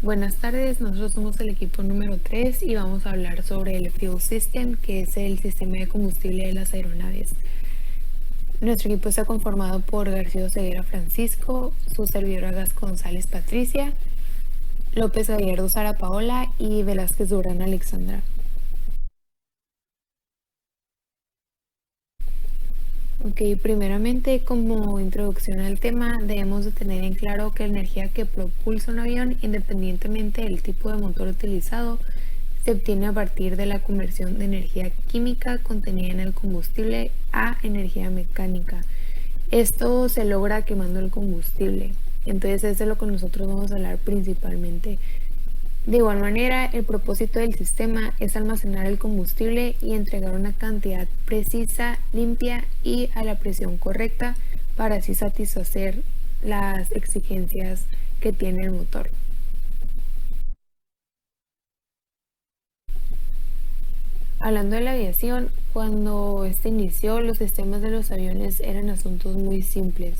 Buenas tardes, nosotros somos el equipo número 3 y vamos a hablar sobre el Fuel System, que es el sistema de combustible de las aeronaves. Nuestro equipo está conformado por García Ceguera Francisco, su servidora Gas González Patricia, López Gallardo Sara Paola y Velázquez Durán Alexandra. Ok, primeramente, como introducción al tema, debemos de tener en claro que la energía que propulsa un avión, independientemente del tipo de motor utilizado, se obtiene a partir de la conversión de energía química contenida en el combustible a energía mecánica. Esto se logra quemando el combustible. Entonces, es de lo que nosotros vamos a hablar principalmente. De igual manera, el propósito del sistema es almacenar el combustible y entregar una cantidad precisa, limpia y a la presión correcta para así satisfacer las exigencias que tiene el motor. Hablando de la aviación, cuando este inició, los sistemas de los aviones eran asuntos muy simples.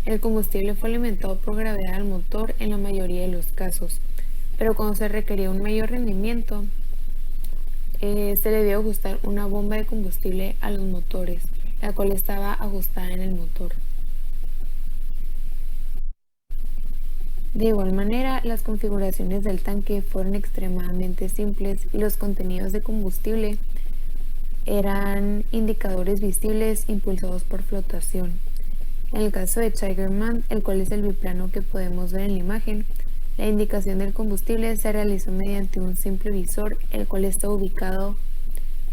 El combustible fue alimentado por gravedad al motor en la mayoría de los casos, pero cuando se requería un mayor rendimiento, se le dio ajustar una bomba de combustible a los motores, la cual estaba ajustada en el motor. De igual manera, las configuraciones del tanque fueron extremadamente simples y los contenidos de combustible eran indicadores visibles impulsados por flotación. En el caso de Tigerman, el cual es el biplano que podemos ver en la imagen, la indicación del combustible se realizó mediante un simple visor, el cual está ubicado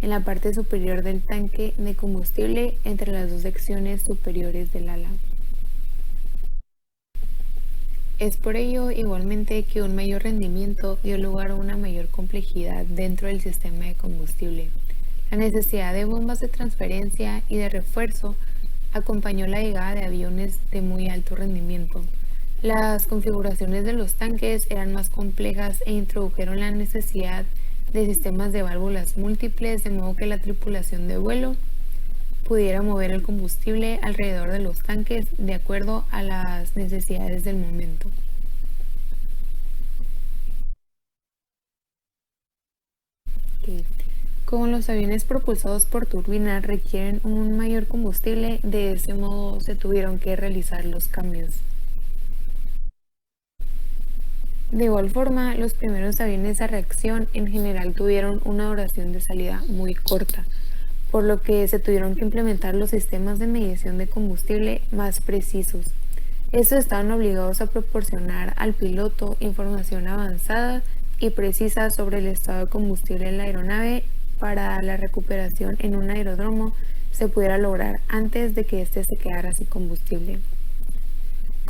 en la parte superior del tanque de combustible entre las dos secciones superiores del ala. Es por ello igualmente que un mayor rendimiento dio lugar a una mayor complejidad dentro del sistema de combustible. La necesidad de bombas de transferencia y de refuerzo acompañó la llegada de aviones de muy alto rendimiento. Las configuraciones de los tanques eran más complejas e introdujeron la necesidad de sistemas de válvulas múltiples, de modo que la tripulación de vuelo pudiera mover el combustible alrededor de los tanques de acuerdo a las necesidades del momento. Okay. Como los aviones propulsados por turbina requieren un mayor combustible, de ese modo se tuvieron que realizar los cambios. De igual forma, los primeros aviones a reacción en general tuvieron una duración de salida muy corta, por lo que se tuvieron que implementar los sistemas de medición de combustible más precisos. Estos estaban obligados a proporcionar al piloto información avanzada y precisa sobre el estado de combustible de la aeronave para la recuperación en un aeródromo se pudiera lograr antes de que éste se quedara sin combustible.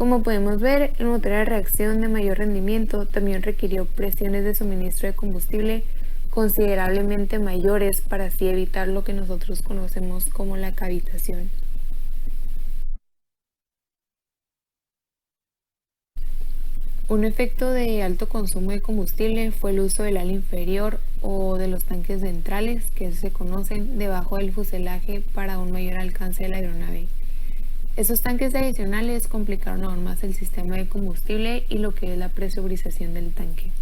Como podemos ver, el motor de reacción de mayor rendimiento también requirió presiones de suministro de combustible considerablemente mayores para así evitar lo que nosotros conocemos como la cavitación. Un efecto de alto consumo de combustible fue el uso del ala inferior o de los tanques ventrales, que se conocen, debajo del fuselaje para un mayor alcance de la aeronave. Esos tanques adicionales complicaron aún más el sistema de combustible y lo que es la presurización del tanque.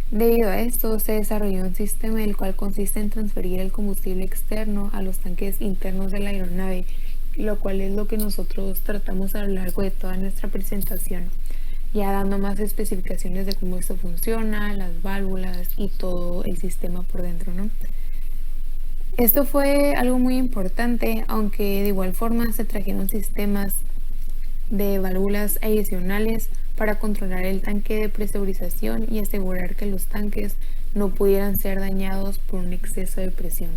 Debido a esto, se desarrolló un sistema el cual consiste en transferir el combustible externo a los tanques internos de la aeronave, lo cual es lo que nosotros tratamos a lo largo de toda nuestra presentación, ya dando más especificaciones de cómo esto funciona, las válvulas y todo el sistema por dentro, ¿no? Esto fue algo muy importante, aunque de igual forma se trajeron sistemas de válvulas adicionales para controlar el tanque de presurización y asegurar que los tanques no pudieran ser dañados por un exceso de presión.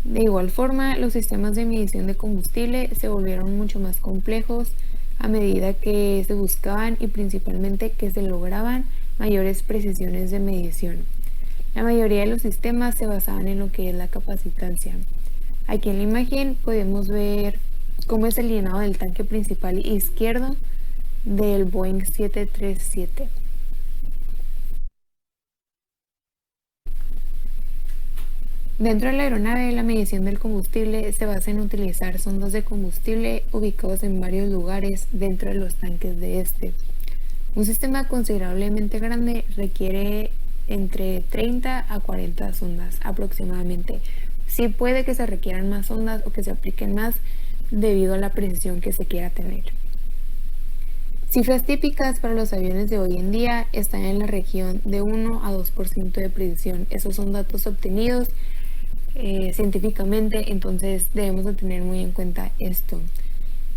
De igual forma, los sistemas de medición de combustible se volvieron mucho más complejos a medida que se buscaban y principalmente que se lograban mayores precisiones de medición. La mayoría de los sistemas se basaban en lo que es la capacitancia. Aquí en la imagen podemos ver cómo es el llenado del tanque principal izquierdo del Boeing 737. Dentro de la aeronave, la medición del combustible se basa en utilizar sondas de combustible ubicados en varios lugares dentro de los tanques de este. Un sistema considerablemente grande requiere entre 30 a 40 sondas aproximadamente. Sí puede que se requieran más sondas o que se apliquen más debido a la precisión que se quiera tener. Cifras típicas para los aviones de hoy en día están en la región de 1 a 2% de precisión. Esos son datos obtenidos científicamente, entonces debemos de tener muy en cuenta esto.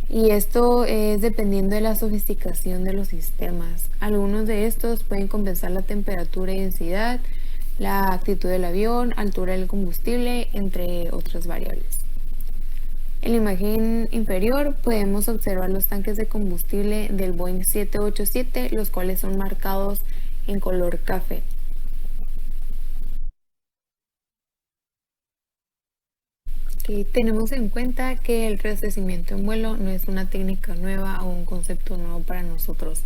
Y esto es dependiendo de la sofisticación de los sistemas. Algunos de estos pueden compensar la temperatura y densidad, la actitud del avión, altura del combustible, entre otras variables. En la imagen inferior podemos observar los tanques de combustible del Boeing 787, los cuales son marcados en color café. Tenemos en cuenta que el reabastecimiento en vuelo no es una técnica nueva o un concepto nuevo para nosotros.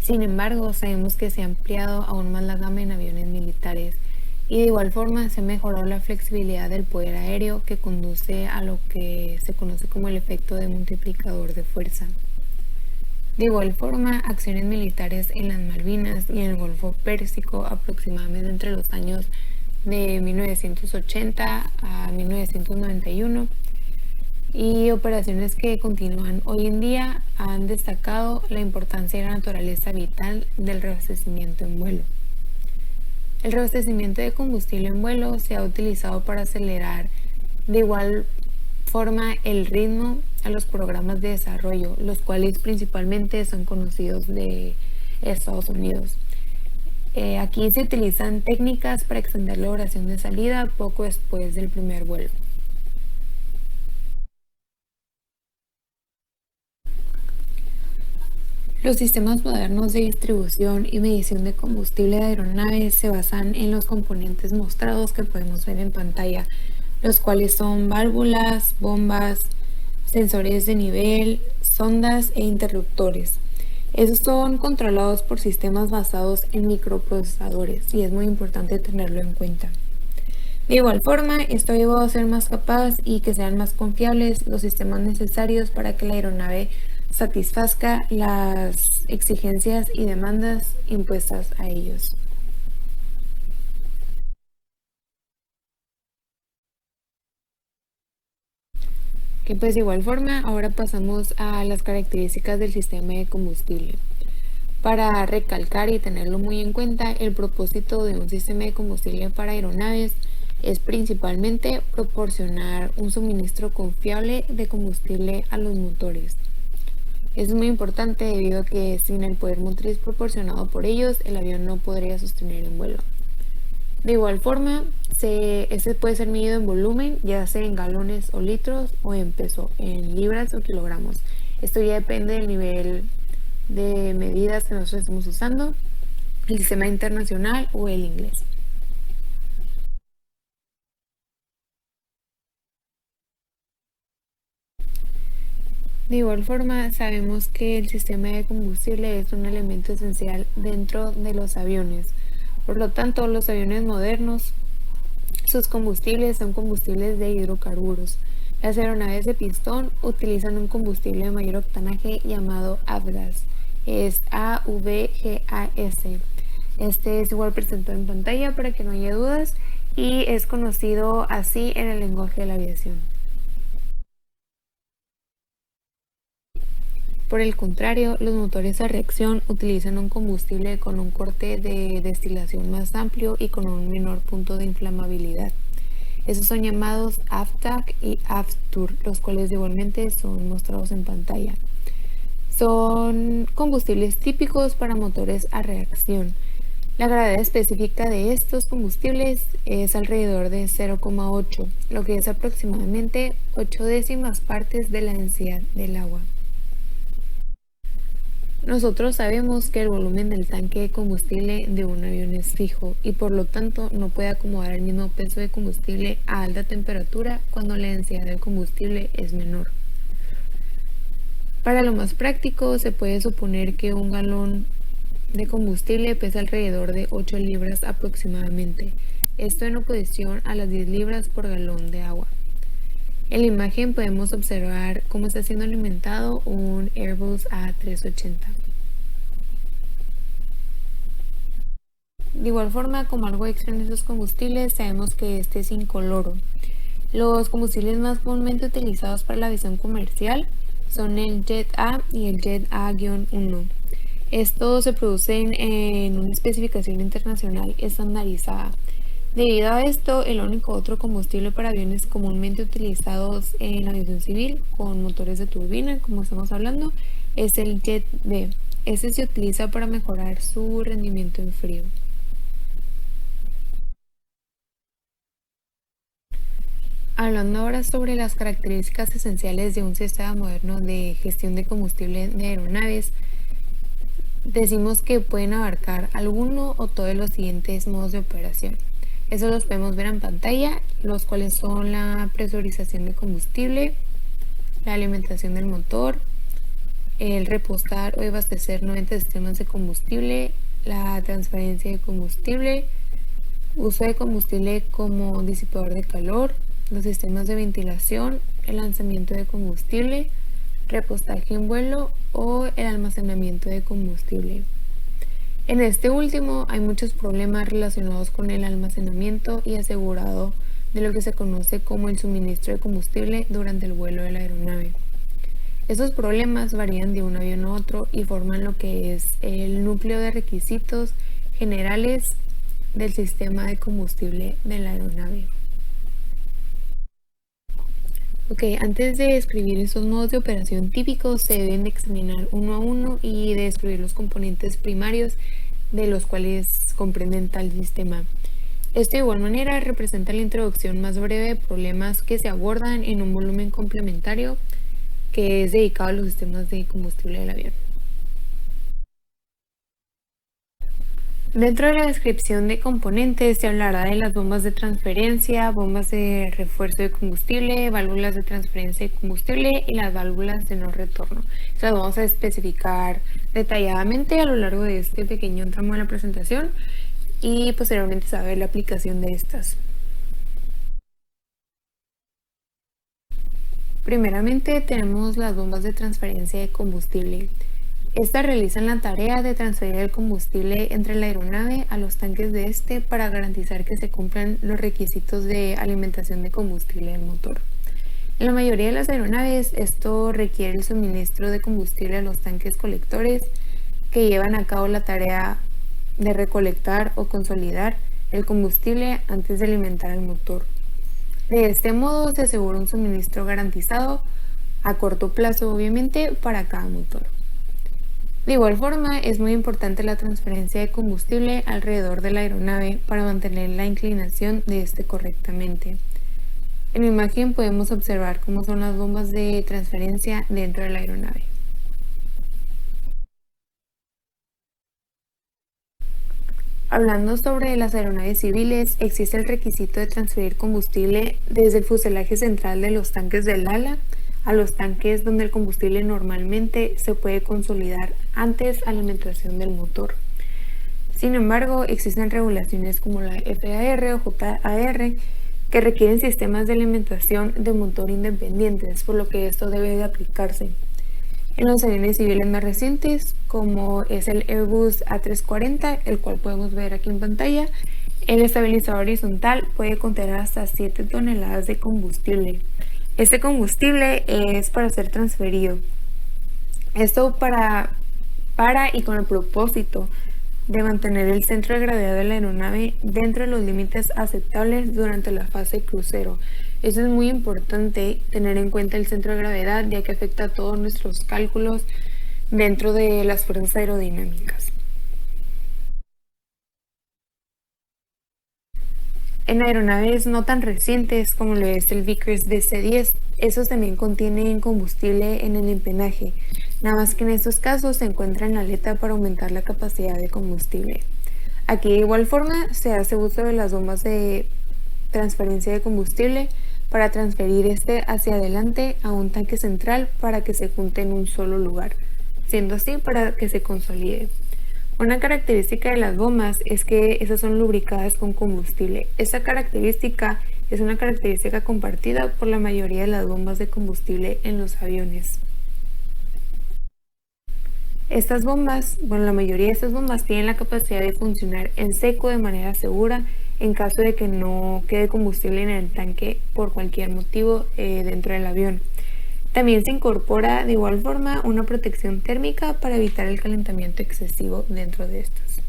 Sin embargo, sabemos que se ha ampliado aún más la gama en aviones militares y de igual forma se ha mejorado la flexibilidad del poder aéreo que conduce a lo que se conoce como el efecto de multiplicador de fuerza. De igual forma, acciones militares en las Malvinas y en el Golfo Pérsico aproximadamente entre los años de 1980 a 1991 y operaciones que continúan hoy en día han destacado la importancia y la naturaleza vital del reabastecimiento en vuelo. El reabastecimiento de combustible en vuelo se ha utilizado para acelerar de igual forma el ritmo a los programas de desarrollo, los cuales principalmente son conocidos de Estados Unidos. Aquí se utilizan técnicas para extender la duración de salida poco después del primer vuelo. Los sistemas modernos de distribución y medición de combustible de aeronaves se basan en los componentes mostrados que podemos ver en pantalla, los cuales son válvulas, bombas, sensores de nivel, sondas e interruptores. Estos son controlados por sistemas basados en microprocesadores y es muy importante tenerlo en cuenta. De igual forma, esto ayuda a ser más capaz y que sean más confiables los sistemas necesarios para que la aeronave satisfazca las exigencias y demandas impuestas a ellos. Que pues de igual forma, ahora pasamos a las características del sistema de combustible. Para recalcar y tenerlo muy en cuenta, el propósito de un sistema de combustible para aeronaves es principalmente proporcionar un suministro confiable de combustible a los motores. Es muy importante debido a que sin el poder motriz proporcionado por ellos, el avión no podría sostener un vuelo. De igual forma, este puede ser medido en volumen, ya sea en galones o litros, o en peso, en libras o kilogramos. Esto ya depende del nivel de medidas que nosotros estamos usando, el sistema internacional o el inglés. De igual forma, sabemos que el sistema de combustible es un elemento esencial dentro de los aviones. Por lo tanto, los aviones modernos, sus combustibles son combustibles de hidrocarburos. Las aeronaves de pistón utilizan un combustible de mayor octanaje llamado avgas. Es AVGAS. Este es igual presentado en pantalla para que no haya dudas y es conocido así en el lenguaje de la aviación. Por el contrario, los motores a reacción utilizan un combustible con un corte de destilación más amplio y con un menor punto de inflamabilidad. Esos son llamados AFTAC y AFTUR, los cuales igualmente son mostrados en pantalla. Son combustibles típicos para motores a reacción. La gravedad específica de estos combustibles es alrededor de 0,8, lo que es aproximadamente 8 décimas partes de la densidad del agua. Nosotros sabemos que el volumen del tanque de combustible de un avión es fijo y por lo tanto no puede acomodar el mismo peso de combustible a alta temperatura cuando la densidad del combustible es menor. Para lo más práctico, se puede suponer que un galón de combustible pesa alrededor de 8 libras aproximadamente. esto en oposición a las 10 libras por galón de agua. En la imagen podemos observar cómo está siendo alimentado un Airbus A380. De igual forma, como algo extra en estos combustibles, sabemos que este es incoloro. Los combustibles más comúnmente utilizados para la aviación comercial son el Jet A y el Jet A-1. Estos se producen en una especificación internacional estandarizada. Debido a esto, el único otro combustible para aviones comúnmente utilizados en la aviación civil con motores de turbina, como estamos hablando, es el Jet B. Este se utiliza para mejorar su rendimiento en frío. Hablando ahora sobre las características esenciales de un sistema moderno de gestión de combustible de aeronaves, decimos que pueden abarcar alguno o todos los siguientes modos de operación. Eso los podemos ver en pantalla, los cuales son la presurización de combustible, la alimentación del motor, el repostar o abastecer 90 sistemas de combustible, la transferencia de combustible, uso de combustible como disipador de calor, los sistemas de ventilación, el lanzamiento de combustible, repostaje en vuelo o el almacenamiento de combustible. En este último hay muchos problemas relacionados con el almacenamiento y asegurado de lo que se conoce como el suministro de combustible durante el vuelo de la aeronave. Estos problemas varían de un avión a otro y forman lo que es el núcleo de requisitos generales del sistema de combustible de la aeronave. Antes de describir estos modos de operación típicos, se deben de examinar uno a uno y de describir los componentes primarios de los cuales comprenden tal sistema. Esto de igual manera representa la introducción más breve de problemas que se abordan en un volumen complementario que es dedicado a los sistemas de combustible del avión. Dentro de la descripción de componentes se hablará de las bombas de transferencia, bombas de refuerzo de combustible, válvulas de transferencia de combustible y las válvulas de no retorno. Las vamos a especificar detalladamente a lo largo de este pequeño tramo de la presentación y posteriormente se va a ver la aplicación de estas. Primeramente tenemos las bombas de transferencia de combustible. Estas realizan la tarea de transferir el combustible entre la aeronave a los tanques de este para garantizar que se cumplan los requisitos de alimentación de combustible del motor. En la mayoría de las aeronaves esto requiere el suministro de combustible a los tanques colectores que llevan a cabo la tarea de recolectar o consolidar el combustible antes de alimentar el motor. De este modo se asegura un suministro garantizado a corto plazo, obviamente, para cada motor. De igual forma, es muy importante la transferencia de combustible alrededor de la aeronave para mantener la inclinación de este correctamente. En la imagen podemos observar cómo son las bombas de transferencia dentro de la aeronave. Hablando sobre las aeronaves civiles, existe el requisito de transferir combustible desde el fuselaje central de los tanques del ala a los tanques donde el combustible normalmente se puede consolidar antes alimentación del motor. Sin embargo, existen regulaciones como la FAR o JAR que requieren sistemas de alimentación de motor independientes, por lo que esto debe de aplicarse. En los aviones civiles más recientes, como es el Airbus A340, el cual podemos ver aquí en pantalla, el estabilizador horizontal puede contener hasta 7 toneladas de combustible. Este combustible es para ser transferido. Esto para y con el propósito de mantener el centro de gravedad de la aeronave dentro de los límites aceptables durante la fase crucero. Eso es muy importante tener en cuenta el centro de gravedad, ya que afecta a todos nuestros cálculos dentro de las fuerzas aerodinámicas. En aeronaves no tan recientes como lo es el Vickers DC-10, esos también contienen combustible en el empenaje, nada más que en estos casos se encuentra en la aleta para aumentar la capacidad de combustible. Aquí de igual forma se hace uso de las bombas de transferencia de combustible para transferir este hacia adelante a un tanque central para que se junte en un solo lugar, siendo así para que se consolide. Una característica de las bombas es que esas son lubricadas con combustible. Esta característica es una característica compartida por la mayoría de las bombas de combustible en los aviones. Estas bombas, bueno, la mayoría de estas bombas tienen la capacidad de funcionar en seco de manera segura en caso de que no quede combustible en el tanque por cualquier motivo dentro del avión. También se incorpora de igual forma una protección térmica para evitar el calentamiento excesivo dentro de estos.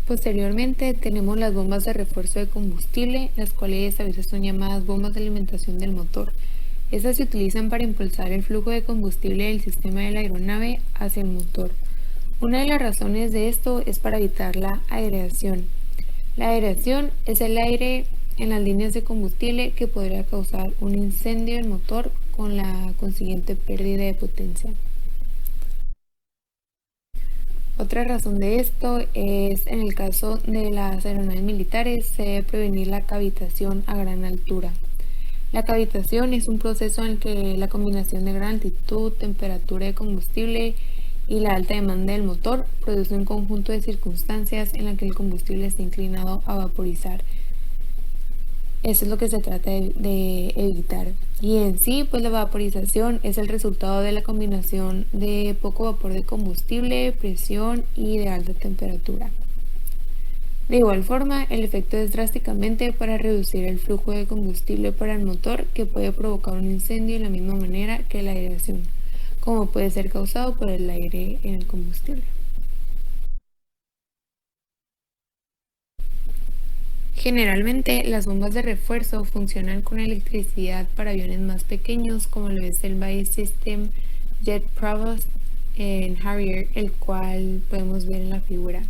Posteriormente tenemos las bombas de refuerzo de combustible, las cuales a veces son llamadas bombas de alimentación del motor. Estas se utilizan para impulsar el flujo de combustible del sistema de la aeronave hacia el motor. Una de las razones de esto es para evitar la aireación. La aireación es el aire en las líneas de combustible que podría causar un incendio del motor con la consiguiente pérdida de potencia. Otra razón de esto es en el caso de las aeronaves militares se debe prevenir la cavitación a gran altura. La cavitación es un proceso en el que la combinación de gran altitud, temperatura de combustible y la alta demanda del motor produce un conjunto de circunstancias en la que el combustible está inclinado a vaporizar. Eso es lo que se trata de evitar. Y en sí, pues la vaporización es el resultado de la combinación de poco vapor de combustible, presión y de alta temperatura. De igual forma, el efecto es drásticamente para reducir el flujo de combustible para el motor que puede provocar un incendio de la misma manera que la aireación, como puede ser causado por el aire en el combustible. Generalmente, las bombas de refuerzo funcionan con electricidad para aviones más pequeños, como lo es el BAE System Jet Provost en Harrier, el cual podemos ver en la figura.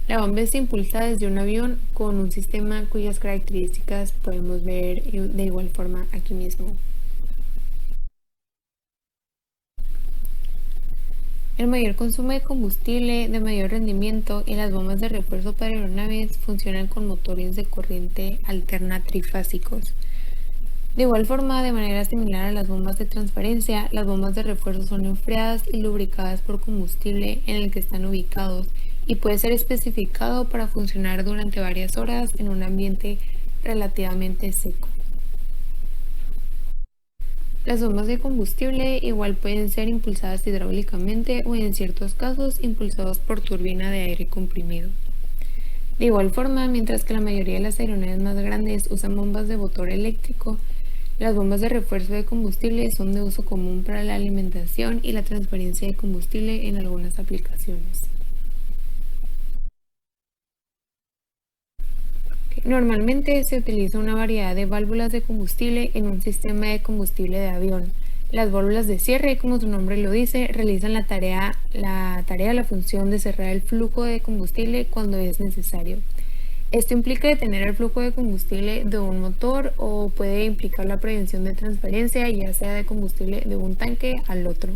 La bomba es impulsada desde un avión con un sistema cuyas características podemos ver de igual forma aquí mismo. El mayor consumo de combustible de mayor rendimiento y las bombas de refuerzo para aeronaves funcionan con motores de corriente alterna trifásicos. De igual forma, de manera similar a las bombas de transferencia, las bombas de refuerzo son enfriadas y lubricadas por combustible en el que están ubicados y puede ser especificado para funcionar durante varias horas en un ambiente relativamente seco. Las bombas de combustible igual pueden ser impulsadas hidráulicamente o en ciertos casos impulsados por turbina de aire comprimido. De igual forma, mientras que la mayoría de las aeronaves más grandes usan bombas de motor eléctrico, las bombas de refuerzo de combustible son de uso común para la alimentación y la transferencia de combustible en algunas aplicaciones. Normalmente se utiliza una variedad de válvulas de combustible en un sistema de combustible de avión. Las válvulas de cierre, como su nombre lo dice, realizan la función de cerrar el flujo de combustible cuando es necesario. Esto implica detener el flujo de combustible de un motor o puede implicar la prevención de transferencia, ya sea de combustible de un tanque al otro.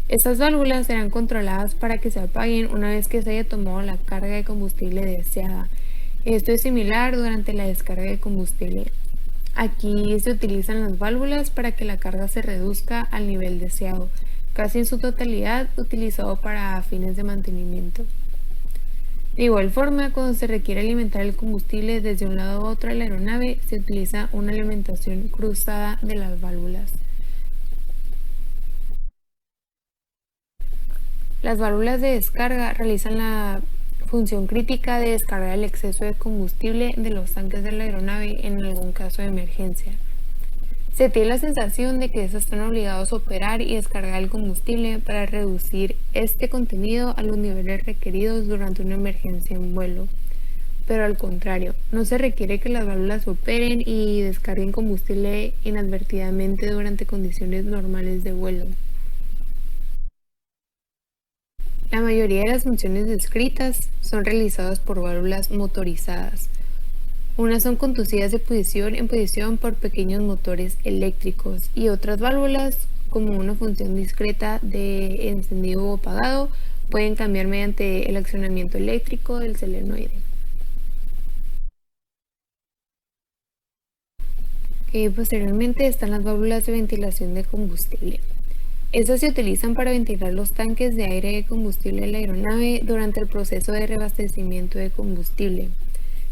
Estas válvulas serán controladas para que se apaguen una vez que se haya tomado la carga de combustible deseada. Esto es similar durante la descarga de combustible. Aquí se utilizan las válvulas para que la carga se reduzca al nivel deseado, casi en su totalidad utilizado para fines de mantenimiento. De igual forma, cuando se requiere alimentar el combustible desde un lado a otro de la aeronave, se utiliza una alimentación cruzada de las válvulas. Las válvulas de descarga realizan la función crítica de descargar el exceso de combustible de los tanques de la aeronave en algún caso de emergencia. Se tiene la sensación de que estos están obligados a operar y descargar el combustible para reducir este contenido a los niveles requeridos durante una emergencia en vuelo. Pero al contrario, no se requiere que las válvulas operen y descarguen combustible inadvertidamente durante condiciones normales de vuelo. La mayoría de las funciones descritas son realizadas por válvulas motorizadas. Unas son conducidas de posición en posición por pequeños motores eléctricos y otras válvulas, como una función discreta de encendido o apagado, pueden cambiar mediante el accionamiento eléctrico del solenoide. Posteriormente están las válvulas de ventilación de combustible. Estas se utilizan para ventilar los tanques de aire de combustible de la aeronave durante el proceso de reabastecimiento de combustible.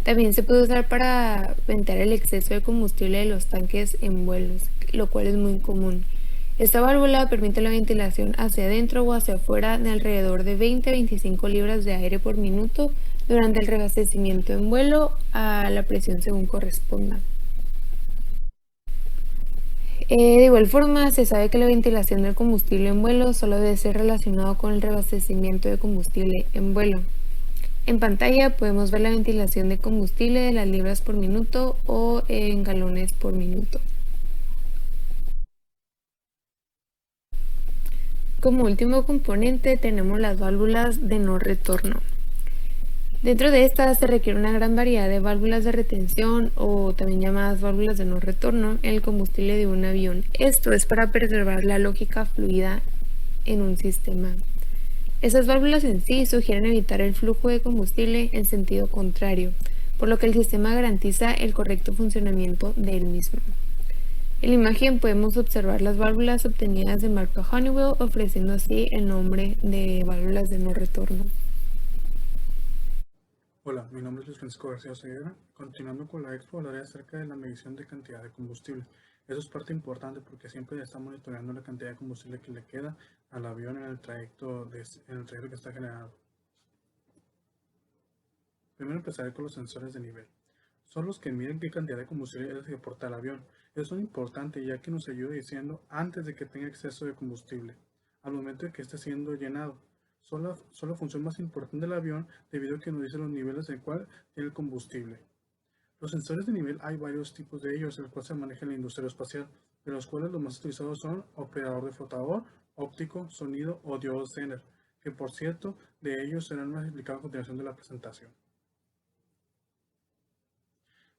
También se puede usar para ventar el exceso de combustible de los tanques en vuelos, lo cual es muy común. Esta válvula permite la ventilación hacia adentro o hacia afuera de alrededor de 20 a 25 libras de aire por minuto durante el reabastecimiento en vuelo a la presión según corresponda. De igual forma, se sabe que la ventilación del combustible en vuelo solo debe ser relacionado con el reabastecimiento de combustible en vuelo. En pantalla podemos ver la ventilación de combustible de las libras por minuto o en galones por minuto. Como último componente tenemos las válvulas de no retorno. Dentro de estas se requiere una gran variedad de válvulas de retención o también llamadas válvulas de no retorno en el combustible de un avión. Esto es para preservar la lógica fluida en un sistema. Esas válvulas en sí sugieren evitar el flujo de combustible en sentido contrario, por lo que el sistema garantiza el correcto funcionamiento del mismo. En la imagen podemos observar las válvulas obtenidas de marca Honeywell, ofreciendo así el nombre de válvulas de no retorno. Hola, mi nombre es Luis Francisco García Ceguera. Continuando con la expo, hablaré acerca de la medición de cantidad de combustible. Eso es parte importante porque siempre está monitoreando la cantidad de combustible que le queda al avión en el trayecto que está generado. Primero empezaré con los sensores de nivel. Son los que miden qué cantidad de combustible es que aporta el avión. Eso es importante ya que nos ayuda diciendo antes de que tenga exceso de combustible, al momento de que esté siendo llenado. Son la función más importante del avión debido a que nos dice los niveles en el cual tiene el combustible. Los sensores de nivel hay varios tipos de ellos, el cual se maneja en la industria espacial, de los cuales los más utilizados son operador de flotador, óptico, sonido o diodo Zener, que por cierto, de ellos serán más explicados a continuación de la presentación.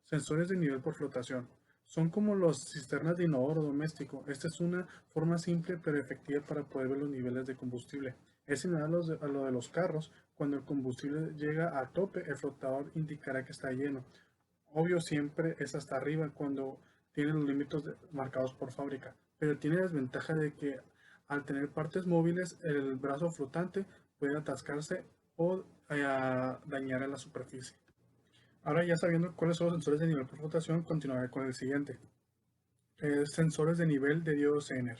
Sensores de nivel por flotación. Son como las cisternas de inodoro doméstico. Esta es una forma simple pero efectiva para poder ver los niveles de combustible. Es similar a lo de los carros. Cuando el combustible llega a tope, el flotador indicará que está lleno. Obvio, siempre es hasta arriba cuando tiene los límites marcados por fábrica. Pero tiene la desventaja de que al tener partes móviles, el brazo flotante puede atascarse o dañar a la superficie. Ahora ya sabiendo cuáles son los sensores de nivel por flotación, continuaré con el siguiente. Sensores de nivel de diodo Zener.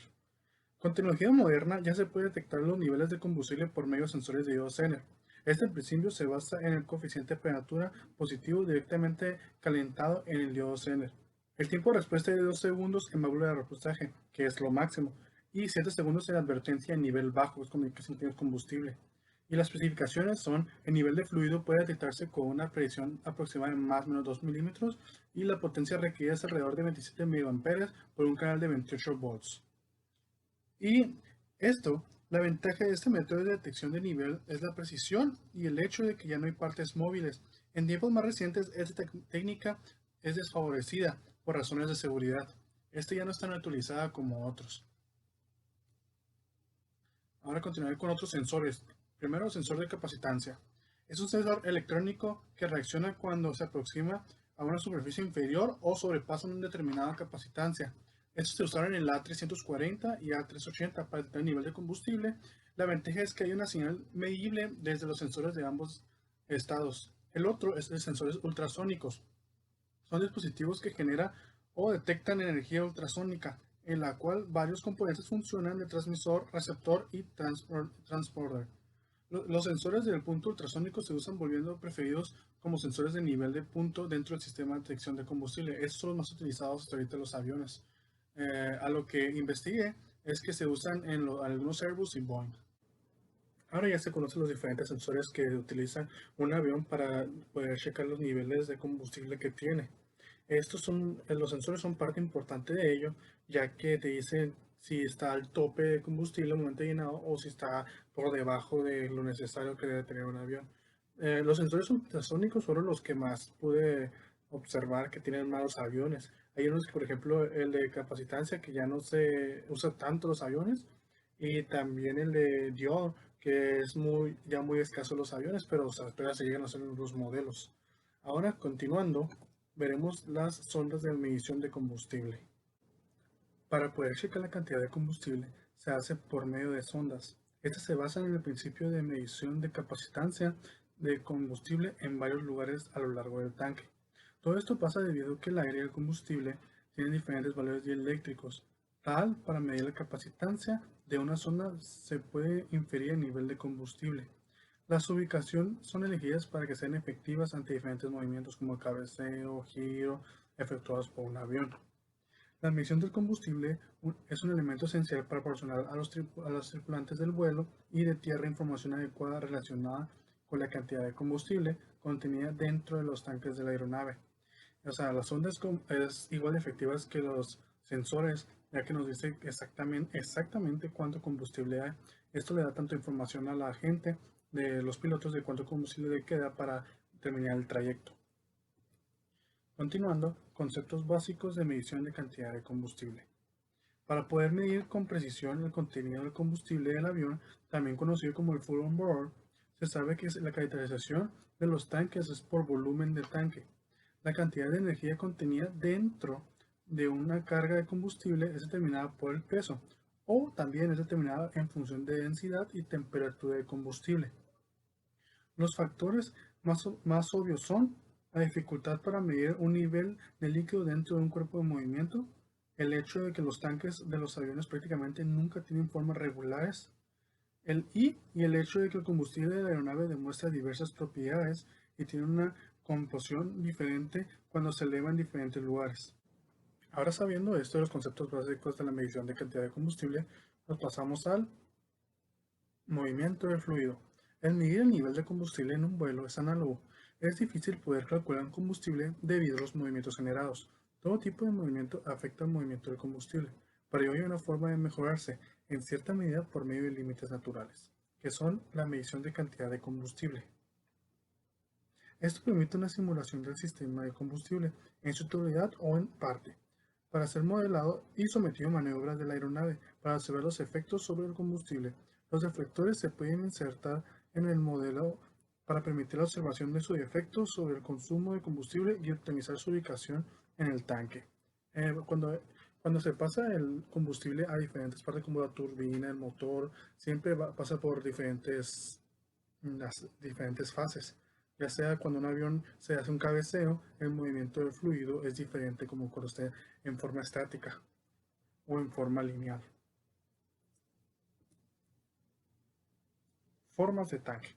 Con tecnología moderna ya se puede detectar los niveles de combustible por medio de sensores de diodo Zener. Este principio se basa en el coeficiente de temperatura positivo directamente calentado en el diodo Zener. El tiempo de respuesta es de 2 segundos en válvula de repostaje, que es lo máximo, y 7 segundos en advertencia en nivel bajo, es cuando hay que sentir el combustible. Y las especificaciones son: el nivel de fluido puede detectarse con una presión aproximada de más o menos 2 milímetros y la potencia requerida es alrededor de 27 miliamperes por un canal de 28 volts. Y la ventaja de este método de detección de nivel es la precisión y el hecho de que ya no hay partes móviles. En tiempos más recientes, esta técnica es desfavorecida por razones de seguridad. Esta ya no es tan utilizada como otros. Ahora continuaré con otros sensores. Primero, sensor de capacitancia. Es un sensor electrónico que reacciona cuando se aproxima a una superficie inferior o sobrepasa una determinada capacitancia. Estos se usaron en el A340 y A380 para detectar el nivel de combustible. La ventaja es que hay una señal medible desde los sensores de ambos estados. El otro es de sensores ultrasónicos. Son dispositivos que generan o detectan energía ultrasónica, en la cual varios componentes funcionan de transmisor, receptor y transporter. Los sensores del punto ultrasónico se usan volviendo preferidos como sensores de nivel de punto dentro del sistema de detección de combustible. Estos son los más utilizados hasta ahorita en los aviones. A lo que investigué es que se usan en algunos Airbus y Boeing. Ahora ya se conocen los diferentes sensores que utiliza un avión para poder checar los niveles de combustible que tiene. Los sensores son parte importante de ello, ya que te dicen si está al tope de combustible al momento de llenado o si está por debajo de lo necesario que debe tener un avión. Los sensores ultrasónicos fueron los que más pude observar que tienen más los aviones. Hay unos que, por ejemplo, el de capacitancia, que ya no se usa tanto los aviones, y también el de Dior, que es ya muy escaso en los aviones, pero todavía se llegan a hacer en los modelos. Ahora, continuando, veremos las sondas de medición de combustible. Para poder checar la cantidad de combustible, se hace por medio de sondas. Estas se basan en el principio de medición de capacitancia de combustible en varios lugares a lo largo del tanque. Todo esto pasa debido a que el aire y el combustible tienen diferentes valores dieléctricos. Tal, para medir la capacitancia de una sonda se puede inferir el nivel de combustible. Las ubicaciones son elegidas para que sean efectivas ante diferentes movimientos como cabeceo, giro, efectuados por un avión. La medición del combustible es un elemento esencial para proporcionar a los tripulantes del vuelo y de tierra información adecuada relacionada con la cantidad de combustible contenida dentro de los tanques de la aeronave. O sea, las sondas es igual de efectivas que los sensores, ya que nos dice exactamente cuánto combustible hay. Esto le da tanto información a la gente de los pilotos de cuánto combustible le queda para terminar el trayecto. Continuando, conceptos básicos de medición de cantidad de combustible. Para poder medir con precisión el contenido del combustible del avión, también conocido como el full on board, se sabe que la caracterización de los tanques es por volumen de tanque. La cantidad de energía contenida dentro de una carga de combustible es determinada por el peso, o también es determinada en función de densidad y temperatura de combustible. Los factores más obvios son la dificultad para medir un nivel de líquido dentro de un cuerpo de movimiento, el hecho de que los tanques de los aviones prácticamente nunca tienen formas regulares, y el hecho de que el combustible de la aeronave demuestra diversas propiedades y tiene una composición diferente cuando se eleva en diferentes lugares. Ahora, sabiendo esto de los conceptos básicos de la medición de cantidad de combustible, nos pasamos al movimiento del fluido. El medir el nivel de combustible en un vuelo es análogo. Es difícil poder calcular un combustible debido a los movimientos generados. Todo tipo de movimiento afecta al movimiento del combustible. Para ello hay una forma de mejorarse, en cierta medida por medio de límites naturales, que son la medición de cantidad de combustible. Esto permite una simulación del sistema de combustible, en su totalidad o en parte, para ser modelado y sometido a maniobras de la aeronave para observar los efectos sobre el combustible. Los deflectores se pueden insertar en el modelo para permitir la observación de sus efectos sobre el consumo de combustible y optimizar su ubicación en el tanque. Cuando se pasa el combustible a diferentes partes como la turbina, el motor, siempre pasa por las diferentes fases. Ya sea cuando un avión se hace un cabeceo, el movimiento del fluido es diferente como cuando esté en forma estática o en forma lineal. Formas de tanque.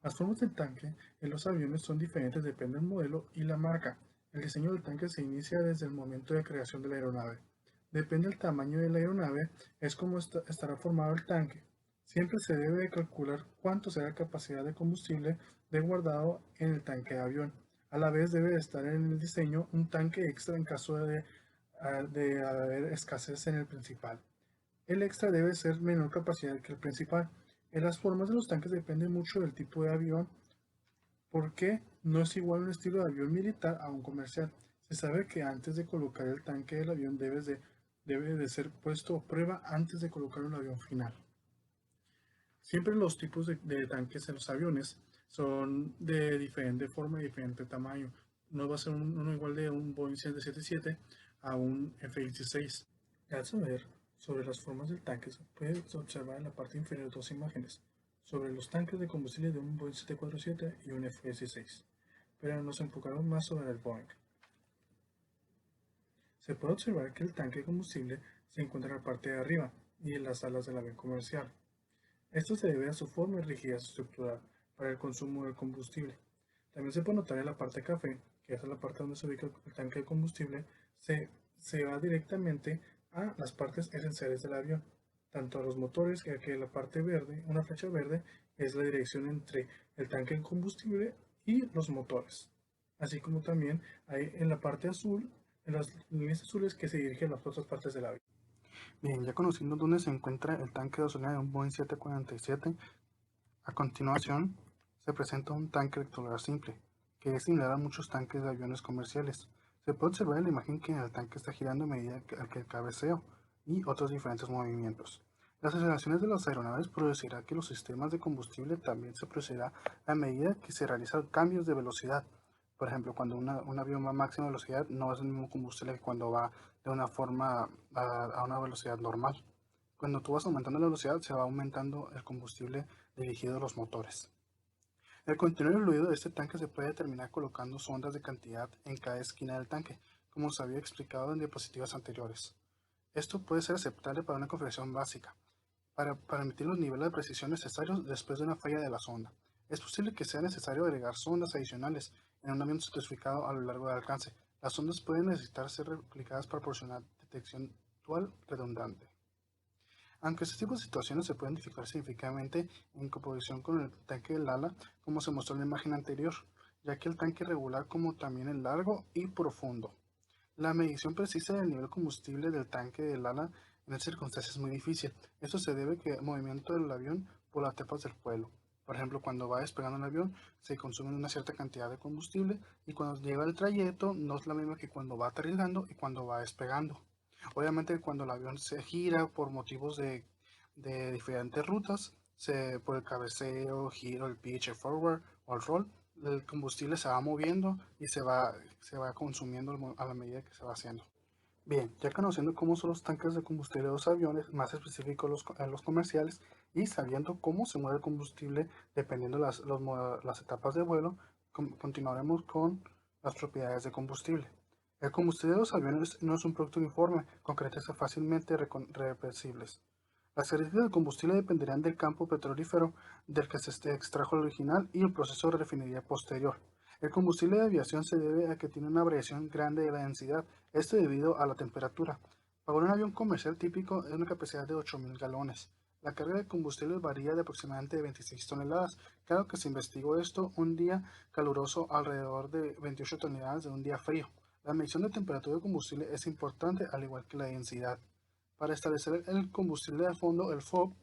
Las formas del tanque en los aviones son diferentes depende del modelo y la marca. El diseño del tanque se inicia desde el momento de creación de la aeronave. Depende del tamaño de la aeronave, es como estará formado el tanque. Siempre se debe calcular cuánto será la capacidad de combustible de guardado en el tanque de avión. A la vez debe estar en el diseño un tanque extra en caso de haber escasez en el principal. El extra debe ser menor capacidad que el principal. En las formas de los tanques depende mucho del tipo de avión, porque no es igual un estilo de avión militar a un comercial. Se sabe que antes de colocar el tanque del avión debe de ser puesto a prueba antes de colocar un avión final. Siempre los tipos de tanques en los aviones son de diferente forma y diferente tamaño. No va a ser uno igual de un Boeing 777 a un F-16. Al saber sobre las formas del tanque se puede observar en la parte inferior dos imágenes sobre los tanques de combustible de un Boeing 747 y un F-16, pero nos enfocaron más sobre el Boeing. Se puede observar que el tanque de combustible se encuentra en la parte de arriba y en las alas del avión comercial. Esto se debe a su forma y rigidez estructural para el consumo del combustible. También se puede notar en la parte café, que es la parte donde se ubica el tanque de combustible, se va directamente a las partes esenciales del avión, tanto a los motores, que la parte verde, una flecha verde, es la dirección entre el tanque de combustible y los motores. Así como también hay en la parte azul, en las líneas azules que se dirigen a las otras partes del avión. Bien, ya conociendo dónde se encuentra el tanque de gasolina de un Boeing 747, a continuación se presenta un tanque rectangular simple, que es similar a muchos tanques de aviones comerciales. Se puede observar en la imagen que el tanque está girando a medida que el cabeceo y otros diferentes movimientos. Las aceleraciones de las aeronaves producirá que los sistemas de combustible también se producirá a medida que se realizan cambios de velocidad. Por ejemplo, cuando un avión va a máxima velocidad, no es el mismo combustible que cuando va de una forma a una velocidad normal. Cuando tú vas aumentando la velocidad, se va aumentando el combustible dirigido a los motores. El contenido diluido de este tanque se puede determinar colocando sondas de cantidad en cada esquina del tanque, como se había explicado en diapositivas anteriores. Esto puede ser aceptable para una configuración básica, para permitir los niveles de precisión necesarios después de una falla de la sonda. Es posible que sea necesario agregar sondas adicionales en un avión especificado a lo largo del alcance. Las sondas pueden necesitar ser replicadas para proporcionar detección dual redundante. Aunque este tipo de situaciones se pueden dificultar significativamente en comparación con el tanque del ala, como se mostró en la imagen anterior, ya que el tanque es regular como también es largo y profundo. La medición precisa del nivel de combustible del tanque del ala en estas circunstancias es muy difícil. Esto se debe al movimiento del avión por las etapas del vuelo. Por ejemplo, cuando va despegando el avión se consume una cierta cantidad de combustible y cuando llega el trayecto no es la misma que cuando va aterrizando y cuando va despegando. Obviamente cuando el avión se gira por motivos de diferentes rutas, por el cabeceo, giro, el pitch, el forward o el roll, el combustible se va moviendo y se va consumiendo a la medida que se va haciendo. Bien, ya conociendo cómo son los tanques de combustible de los aviones, más específicos los comerciales, y sabiendo cómo se mueve el combustible dependiendo las etapas de vuelo, continuaremos con las propiedades de combustible. El combustible de los aviones no es un producto uniforme, con características fácilmente reversibles. Las características del combustible dependerán del campo petrolífero del que se extrajo el original y el proceso de refinería posterior. El combustible de aviación se debe a que tiene una variación grande de la densidad, esto debido a la temperatura. Para un avión comercial típico es una capacidad de 8.000 galones. La carga de combustible varía de aproximadamente 26 toneladas. Claro que se investigó esto un día caluroso alrededor de 28 toneladas de un día frío. La medición de temperatura de combustible es importante al igual que la densidad. Para establecer el combustible de fondo, el FOB,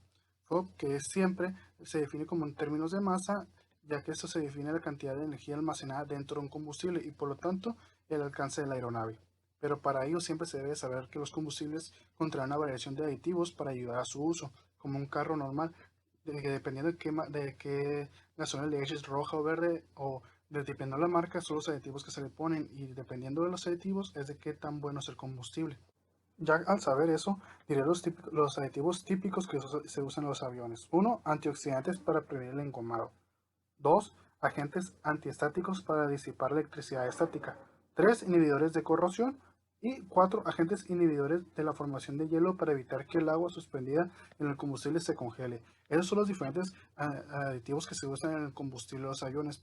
que es siempre, se define como en términos de masa, ya que esto se define la cantidad de energía almacenada dentro de un combustible y por lo tanto el alcance de la aeronave. Pero para ello siempre se debe saber que los combustibles contraen una variación de aditivos para ayudar a su uso, como un carro normal, dependiendo de qué gasolina le eches, roja o verde, o dependiendo de la marca, son los aditivos que se le ponen y dependiendo de los aditivos es de qué tan bueno es el combustible. Ya al saber eso, diré los aditivos típicos que se usan en los aviones. 1. Antioxidantes para prevenir el engomado. 2. Agentes antiestáticos para disipar electricidad estática. 3. Inhibidores de corrosión. Y 4. Agentes inhibidores de la formación de hielo para evitar que el agua suspendida en el combustible se congele. Esos son los diferentes aditivos que se usan en el combustible de los aviones.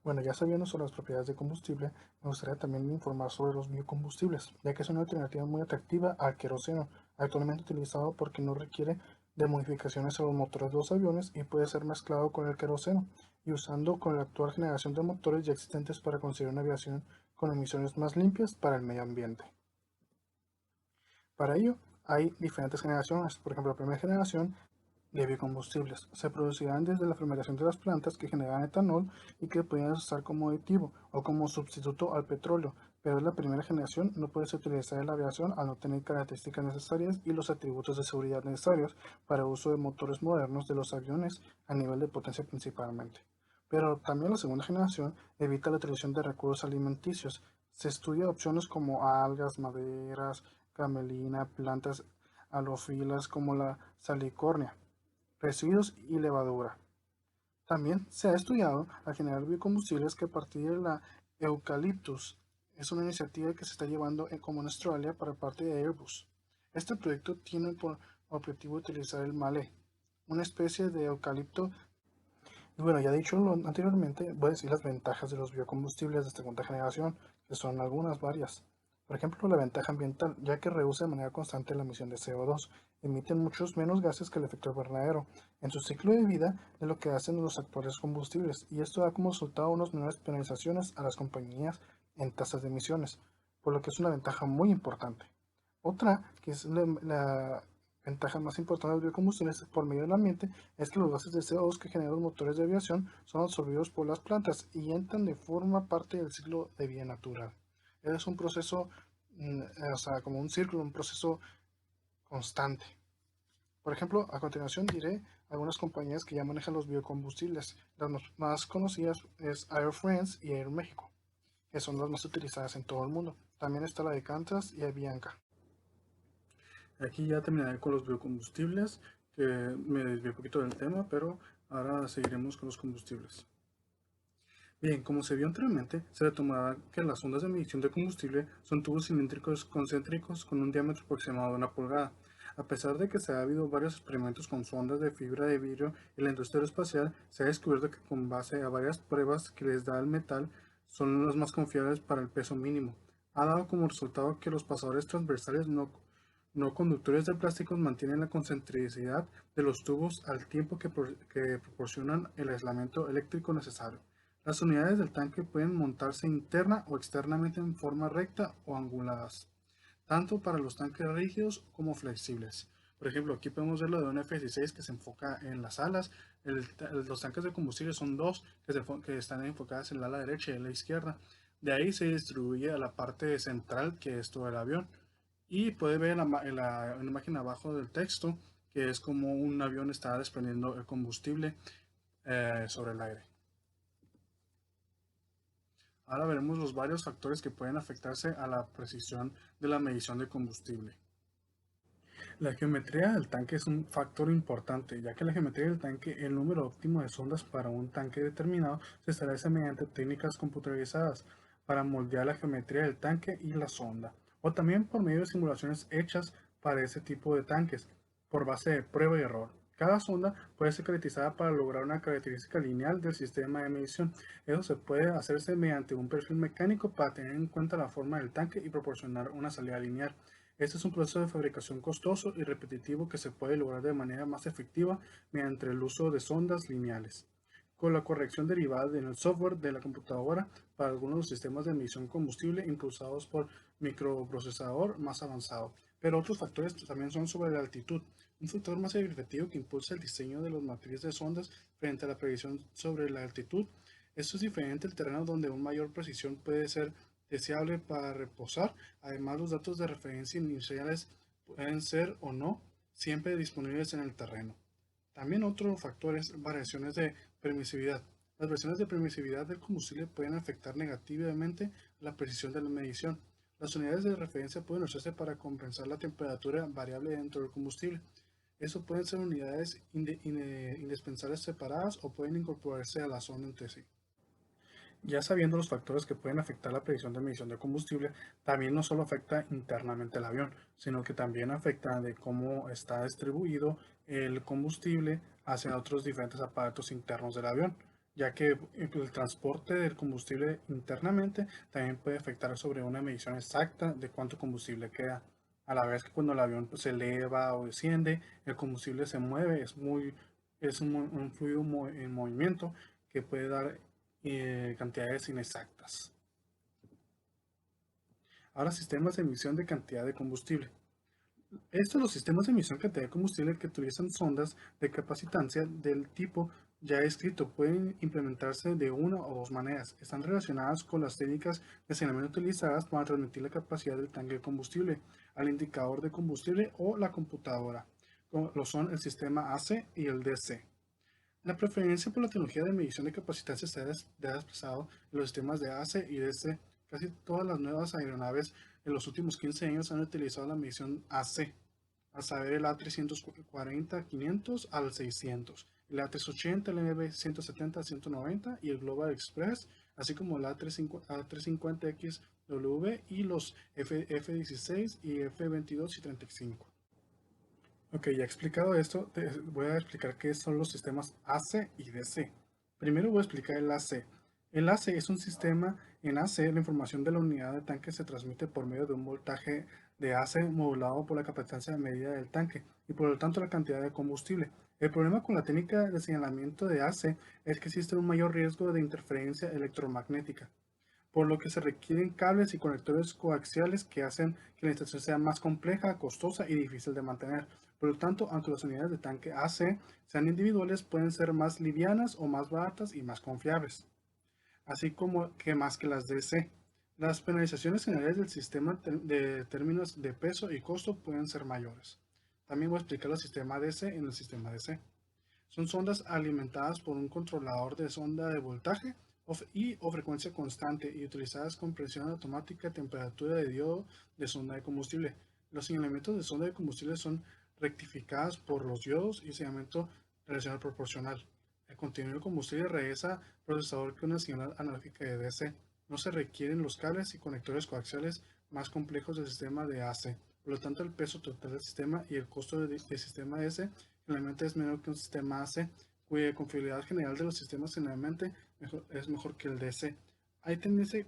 Bueno, ya sabiendo sobre las propiedades de combustible, me gustaría también informar sobre los biocombustibles, ya que es una alternativa muy atractiva al queroseno, actualmente utilizado porque no requiere de modificaciones a los motores de los aviones y puede ser mezclado con el queroseno, y usando con la actual generación de motores ya existentes para conseguir una aviación con emisiones más limpias para el medio ambiente. Para ello, hay diferentes generaciones. Por ejemplo, la primera generación de biocombustibles se producirán desde la fermentación de las plantas que generan etanol y que pueden usar como aditivo o como sustituto al petróleo, pero es la primera generación, no puede ser utilizada en la aviación al no tener características necesarias y los atributos de seguridad necesarios para uso de motores modernos de los aviones a nivel de potencia principalmente. Pero también la segunda generación evita la utilización de recursos alimenticios. Se estudia opciones como algas, maderas, camelina, plantas halófilas como la salicornia, residuos y levadura. También se ha estudiado a generar biocombustibles que a partir de la eucaliptus. Es una iniciativa que se está llevando como en Australia para parte de Airbus. Este proyecto tiene por objetivo utilizar el malé, una especie de eucalipto. Y bueno, ya dicho lo anteriormente, voy a decir las ventajas de los biocombustibles de segunda generación, que son algunas varias. Por ejemplo, la ventaja ambiental, ya que reduce de manera constante la emisión de CO2, emiten muchos menos gases que el efecto invernadero en su ciclo de vida de lo que hacen los actuales combustibles, y esto da como resultado unas menores penalizaciones a las compañías en tasas de emisiones, por lo que es una ventaja muy importante. Otra, que es la ventaja más importante de los biocombustibles por medio del ambiente, es que los gases de CO2 que generan los motores de aviación son absorbidos por las plantas y entran de forma parte del ciclo de vida natural. Es un proceso, o sea, como un círculo, un proceso constante. Por ejemplo, a continuación diré algunas compañías que ya manejan los biocombustibles. Las más conocidas es Air France y Air México, que son las más utilizadas en todo el mundo. También está la de Qantas y Avianca. Aquí ya terminaré con los biocombustibles, que me desvié un poquito del tema, pero ahora seguiremos con los combustibles. Bien, como se vio anteriormente, se retomará que las ondas de medición de combustible son tubos cilíndricos concéntricos con un diámetro aproximado de 1 pulgada. A pesar de que se ha habido varios experimentos con sondas de fibra de vidrio en la industria aeroespacial, se ha descubierto que con base a varias pruebas que les da el metal, son las más confiables para el peso mínimo. Ha dado como resultado que los pasadores transversales no conductores de plásticos mantienen la concentricidad de los tubos al tiempo que proporcionan el aislamiento eléctrico necesario. Las unidades del tanque pueden montarse interna o externamente en forma recta o anguladas, tanto para los tanques rígidos como flexibles. Por ejemplo, aquí podemos ver lo de un F-16 que se enfoca en las alas. Los tanques de combustible son dos que están enfocadas en el ala derecha y en la izquierda. De ahí se distribuye a la parte central, que es todo el avión. Y puede ver en la imagen abajo del texto que es como un avión está desprendiendo el combustible sobre el aire. Ahora veremos los varios factores que pueden afectarse a la precisión de la medición de combustible. La geometría del tanque es un factor importante, ya que la geometría del tanque, el número óptimo de sondas para un tanque determinado, se establece mediante técnicas computarizadas para moldear la geometría del tanque y la sonda, o también por medio de simulaciones hechas para ese tipo de tanques, por base de prueba y error. Cada sonda puede ser caracterizada para lograr una característica lineal del sistema de medición. Eso se puede hacerse mediante un perfil mecánico para tener en cuenta la forma del tanque y proporcionar una salida lineal. Este es un proceso de fabricación costoso y repetitivo que se puede lograr de manera más efectiva mediante el uso de sondas lineales, con la corrección derivada en el software de la computadora para algunos de los sistemas de medición combustible impulsados por microprocesador más avanzado. Pero otros factores también son sobre la altitud. Un factor más significativo que impulsa el diseño de las matrices de sondas frente a la predicción sobre la altitud. Esto es diferente al terreno donde una mayor precisión puede ser deseable para reposar. Además, los datos de referencia iniciales pueden ser o no siempre disponibles en el terreno. También otro factor es variaciones de permisividad. Las variaciones de permisividad del combustible pueden afectar negativamente la precisión de la medición. Las unidades de referencia pueden usarse para compensar la temperatura variable dentro del combustible. Eso pueden ser unidades indispensables separadas o pueden incorporarse a la zona entre sí. Ya sabiendo los factores que pueden afectar la predicción de medición de combustible, también no solo afecta internamente al avión, sino que también afecta de cómo está distribuido el combustible hacia otros diferentes aparatos internos del avión, ya que el transporte del combustible internamente también puede afectar sobre una medición exacta de cuánto combustible queda. A la vez que cuando el avión se eleva o desciende, el combustible se mueve, es un fluido en movimiento que puede dar cantidades inexactas. Ahora, sistemas de emisión de cantidad de combustible. Los sistemas de emisión de cantidad de combustible que utilizan sondas de capacitancia del tipo ya escrito pueden implementarse de una o dos maneras. Están relacionadas con las técnicas de señalamiento utilizadas para transmitir la capacidad del tanque de combustible al indicador de combustible o la computadora, como lo son el sistema AC y el DC. La preferencia por la tecnología de medición de capacitancia se ha expresado en los sistemas de AC y DC. Casi todas las nuevas aeronaves en los últimos 15 años han utilizado la medición AC, a saber el A340-500 al 600, el A380, el MB170-190 y el Global Express, así como el A350XW y los F-16 y F-22 y 35. Ok, ya explicado esto, te voy a explicar qué son los sistemas AC y DC. Primero voy a explicar el AC. El AC es un sistema. En AC, la información de la unidad de tanque se transmite por medio de un voltaje de AC modulado por la capacitancia de medida del tanque y por lo tanto la cantidad de combustible. El problema con la técnica de señalamiento de AC es que existe un mayor riesgo de interferencia electromagnética, por lo que se requieren cables y conectores coaxiales que hacen que la instalación sea más compleja, costosa y difícil de mantener. Por lo tanto, aunque las unidades de tanque AC sean individuales, pueden ser más livianas o más baratas y más confiables, así como que más que las DC. Las penalizaciones generales del sistema de términos de peso y costo pueden ser mayores. También voy a explicar el sistema DC en el sistema DC. Son sondas alimentadas por un controlador de sonda de voltaje o frecuencia constante y utilizadas con presión automática y temperatura de diodo de sonda de combustible. Los señalamientos de sonda de combustible son rectificadas por los diodos y señalamiento relacional proporcional. El contenido del combustible regresa al procesador con una señal analógica de DC. No se requieren los cables y conectores coaxiales más complejos del sistema de AC. Por lo tanto, el peso total del sistema y el costo del sistema S generalmente es menor que un sistema AC, cuya confiabilidad general de los sistemas generalmente es mejor que el DC. Hay tendencia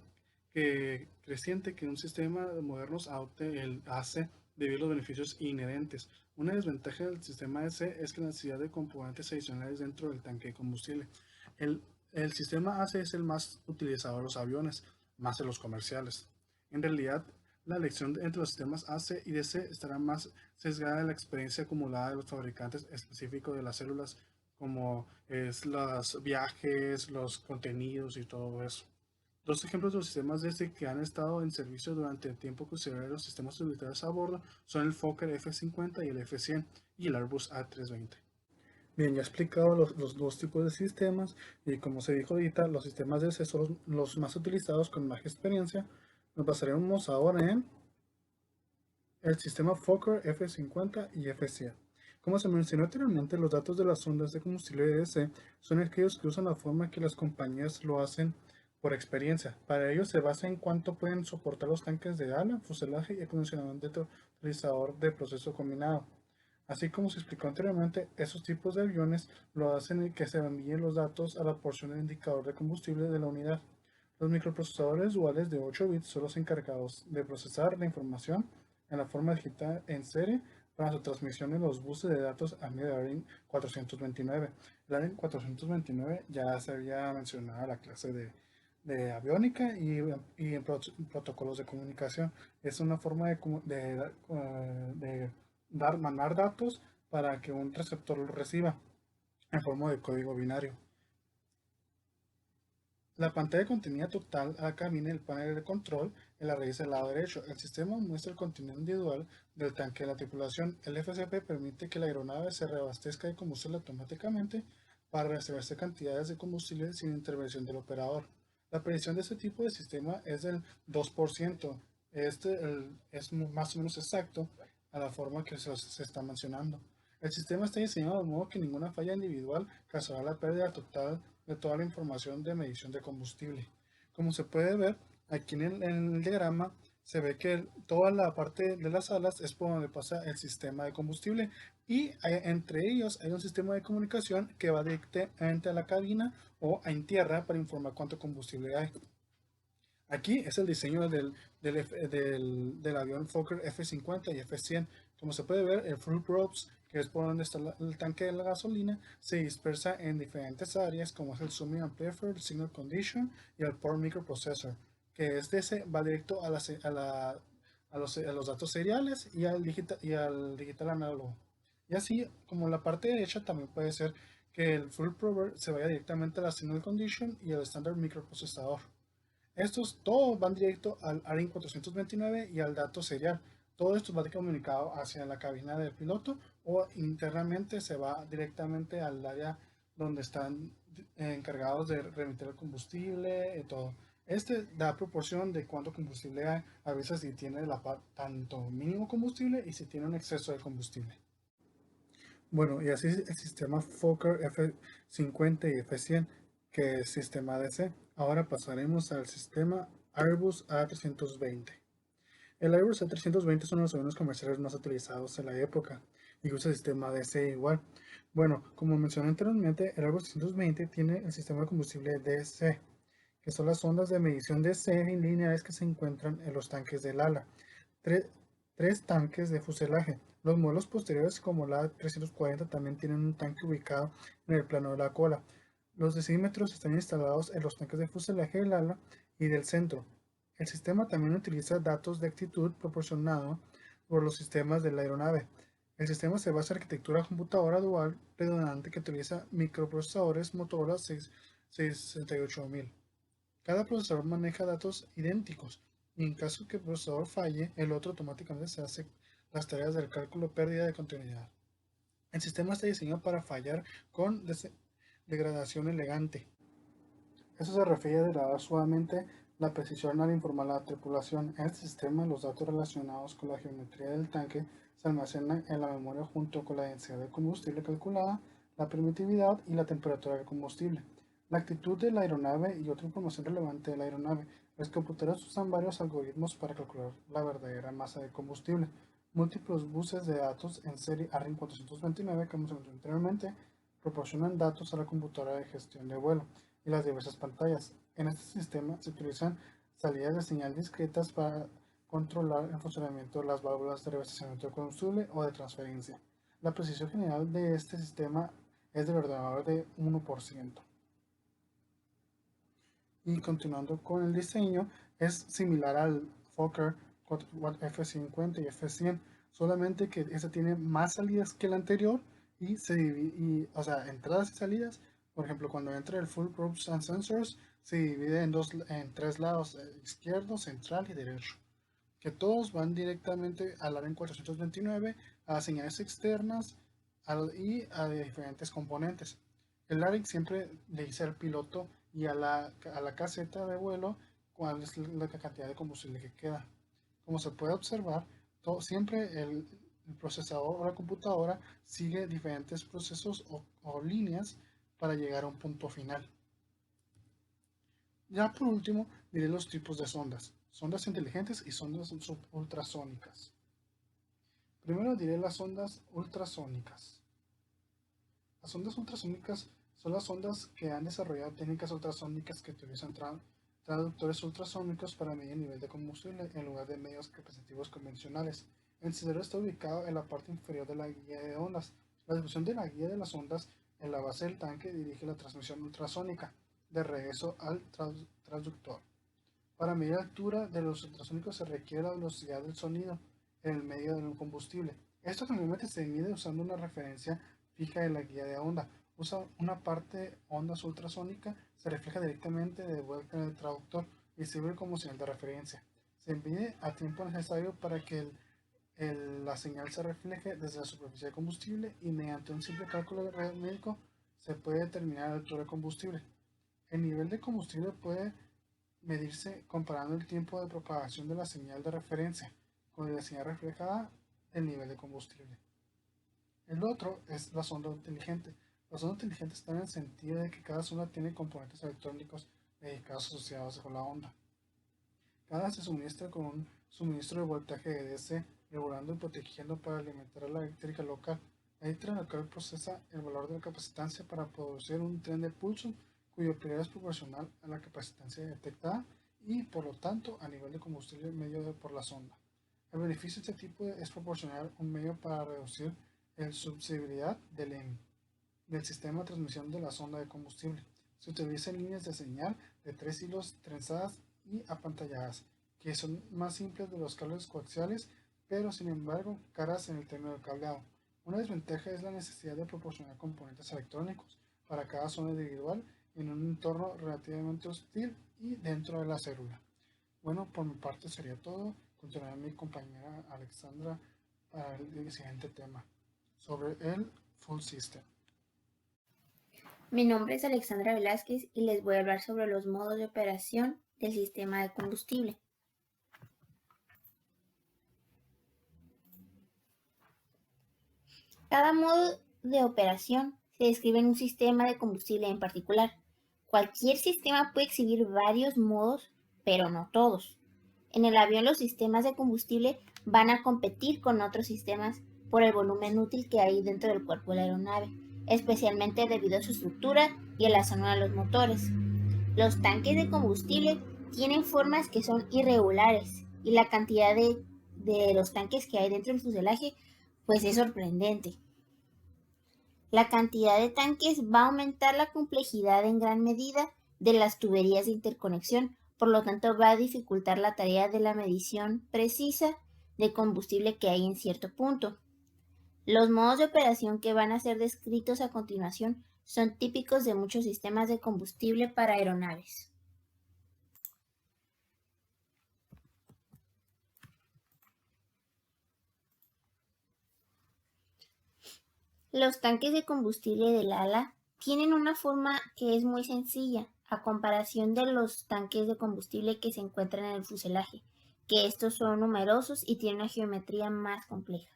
creciente que un sistema moderno adopte el AC debido a los beneficios inherentes. Una desventaja del sistema AC es que la necesidad de componentes adicionales dentro del tanque de combustible. El, el sistema AC es el más utilizado en los aviones, más en los comerciales. En realidad, la elección entre los sistemas AC y DC estará más sesgada en la experiencia acumulada de los fabricantes específicos de las células, como es los viajes, los contenidos y todo eso. Dos ejemplos de los sistemas de este que han estado en servicio durante el tiempo considerado de los sistemas militares a bordo son el Fokker F-50 y el F-100 y el Airbus A320. Bien, ya he explicado los dos tipos de sistemas y como se dijo ahorita, los sistemas de DC son los más utilizados con más experiencia. Nos basaremos ahora en el sistema Fokker F-50 y F-100. Como se mencionó anteriormente, los datos de las sondas de combustible de DC son aquellos que usan la forma que las compañías lo hacen por experiencia. Para ello se basa en cuánto pueden soportar los tanques de ala, fuselaje y acondicionamiento del utilizador de proceso combinado. Así como se explicó anteriormente, esos tipos de aviones lo hacen en que se envíen los datos a la porción del indicador de combustible de la unidad. Los microprocesadores duales de 8 bits son los encargados de procesar la información en la forma digital en serie para su transmisión en los buses de datos a medio de ARIN 429. El ARIN 429 ya se había mencionado en la clase de aviónica y en protocolos de comunicación. Es una forma de mandar datos para que un receptor lo reciba en forma de código binario. La pantalla contenía total a la cabina el panel de control en la raíz del lado derecho. El sistema muestra el contenido individual del tanque de la tripulación. El FCP permite que la aeronave se reabastezca de combustible automáticamente para reservarse cantidades de combustible sin intervención del operador. La predicción de este tipo de sistema es del 2%. Es más o menos exacto a la forma que se está mencionando. El sistema está diseñado de modo que ninguna falla individual causará la pérdida total de toda la información de medición de combustible. Como se puede ver aquí en el diagrama, se ve que toda la parte de las alas es por donde pasa el sistema de combustible y entre ellos hay un sistema de comunicación que va directamente a la cabina o en tierra para informar cuánto combustible hay. Aquí es el diseño del avión Fokker F-50 y F-100. Como se puede ver, el fuel ropes, que es por donde está el tanque de la gasolina, se dispersa en diferentes áreas como es el summing amplifier, el signal condition y el power microprocessor, que es de ese va directo a los datos seriales y al digital análogo. Y así como la parte derecha también puede ser que el fuel prober se vaya directamente a la signal condition y al standard microprocesador. Estos todos van directo al ARIN 429 y al dato serial. Todo esto va comunicado hacia la cabina del piloto o internamente se va directamente al área donde están encargados de remitir el combustible y todo. Este da proporción de cuánto combustible hay, a veces si tiene tanto mínimo combustible y si tiene un exceso de combustible. Bueno, y así el sistema Fokker F-50 y F-100, que es sistema DC. Ahora pasaremos al sistema Airbus A320. El Airbus A320 es uno de los aviones comerciales más utilizados en la época y usa el sistema DC igual. Bueno, como mencioné anteriormente, el Airbus 320 tiene el sistema de combustible DC, que son las ondas de medición DC lineales que se encuentran en los tanques del ala. Tres tanques de fuselaje. Los modelos posteriores como la A340 también tienen un tanque ubicado en el plano de la cola. Los decímetros están instalados en los tanques de fuselaje del ala y del centro. El sistema también utiliza datos de actitud proporcionados por los sistemas de la aeronave. El sistema se basa en arquitectura computadora dual redundante que utiliza microprocesadores Motorola 68000. Cada procesador maneja datos idénticos y en caso que el procesador falle, el otro automáticamente se hace las tareas del cálculo pérdida de continuidad. El sistema está diseñado para fallar con degradación elegante. Eso se refiere a degradar suavemente La precisión al informar a la tripulación. En este sistema, los datos relacionados con la geometría del tanque se almacenan en la memoria junto con la densidad de combustible calculada, la permitividad y la temperatura del combustible, la actitud de la aeronave y otra información relevante de la aeronave. Los computadores usan varios algoritmos para calcular la verdadera masa de combustible. Múltiples buses de datos en serie ARIN 429, como se mencionó anteriormente, proporcionan datos a la computadora de gestión de vuelo y las diversas pantallas. En este sistema se utilizan salidas de señal discretas para controlar el funcionamiento de las válvulas de reabastecimiento de combustible o de transferencia. La precisión general de este sistema es de ordenador de 1%. Y continuando con el diseño, es similar al Fokker F50 y F100, solamente que este tiene más salidas que el anterior y se divide, o sea, entradas y salidas. Por ejemplo, cuando entra el Full Groups and Sensors, se divide en tres lados, izquierdo, central y derecho, que todos van directamente al AREN 429, a señales externas y a diferentes componentes. El ARIC siempre le dice al piloto y a la caseta de vuelo cuál es la cantidad de combustible que queda. Como se puede observar, siempre el procesador o la computadora sigue diferentes procesos o líneas para llegar a un punto final. Ya por último, diré los tipos de sondas. Sondas inteligentes y sondas ultrasónicas. Primero diré las sondas ultrasónicas. Las ondas ultrasónicas son las ondas que han desarrollado técnicas ultrasónicas que utilizan traductores ultrasónicos para medir el nivel de combustible en lugar de medios capacitivos convencionales. El cerebro está ubicado en la parte inferior de la guía de ondas. La distribución de la guía de las ondas en la base del tanque dirige la transmisión ultrasónica de regreso al traductor. Para medir la altura de los ultrasónicos se requiere la velocidad del sonido en el medio del combustible. Esto generalmente se mide usando una referencia fija de la guía de onda. Usa una parte ondas ultrasónica, se refleja directamente de vuelta en el traductor y sirve como señal de referencia. Se mide a tiempo necesario para que la señal se refleje desde la superficie de combustible y mediante un simple cálculo médico se puede determinar la altura de combustible. El nivel de combustible puede medirse comparando el tiempo de propagación de la señal de referencia con la señal reflejada del nivel de combustible. El otro es la sonda inteligente. La sonda inteligente está en el sentido de que cada sonda tiene componentes electrónicos dedicados asociados con la onda. Cada se suministra con un suministro de voltaje de DC, regulando y protegiendo para alimentar a la eléctrica local. La eléctrica local procesa el valor de la capacitancia para producir un tren de pulso cuyo periodo es proporcional a la capacitancia detectada y, por lo tanto, a nivel de combustible medio por la sonda. El beneficio de este tipo es proporcionar un medio para reducir la subsidiariedad del sistema de transmisión de la sonda de combustible. Se utilizan líneas de señal de 3 hilos trenzadas y apantalladas, que son más simples de los cables coaxiales, pero sin embargo caras en el término del cableado. Una desventaja es la necesidad de proporcionar componentes electrónicos para cada zona individual en un entorno relativamente hostil y dentro de la célula. Bueno, por mi parte sería todo. Continuará mi compañera Alexandra para el siguiente tema sobre el Full System. Mi nombre es Alexandra Velázquez y les voy a hablar sobre los modos de operación del sistema de combustible. Cada modo de operación se describe en un sistema de combustible en particular. Cualquier sistema puede exhibir varios modos, pero no todos. En el avión los sistemas de combustible van a competir con otros sistemas por el volumen útil que hay dentro del cuerpo de la aeronave, especialmente debido a su estructura y a la zona de los motores. Los tanques de combustible tienen formas que son irregulares y la cantidad de los tanques que hay dentro del fuselaje pues es sorprendente. La cantidad de tanques va a aumentar la complejidad en gran medida de las tuberías de interconexión, por lo tanto va a dificultar la tarea de la medición precisa de combustible que hay en cierto punto. Los modos de operación que van a ser descritos a continuación son típicos de muchos sistemas de combustible para aeronaves. Los tanques de combustible del ala tienen una forma que es muy sencilla, a comparación de los tanques de combustible que se encuentran en el fuselaje, que estos son numerosos y tienen una geometría más compleja.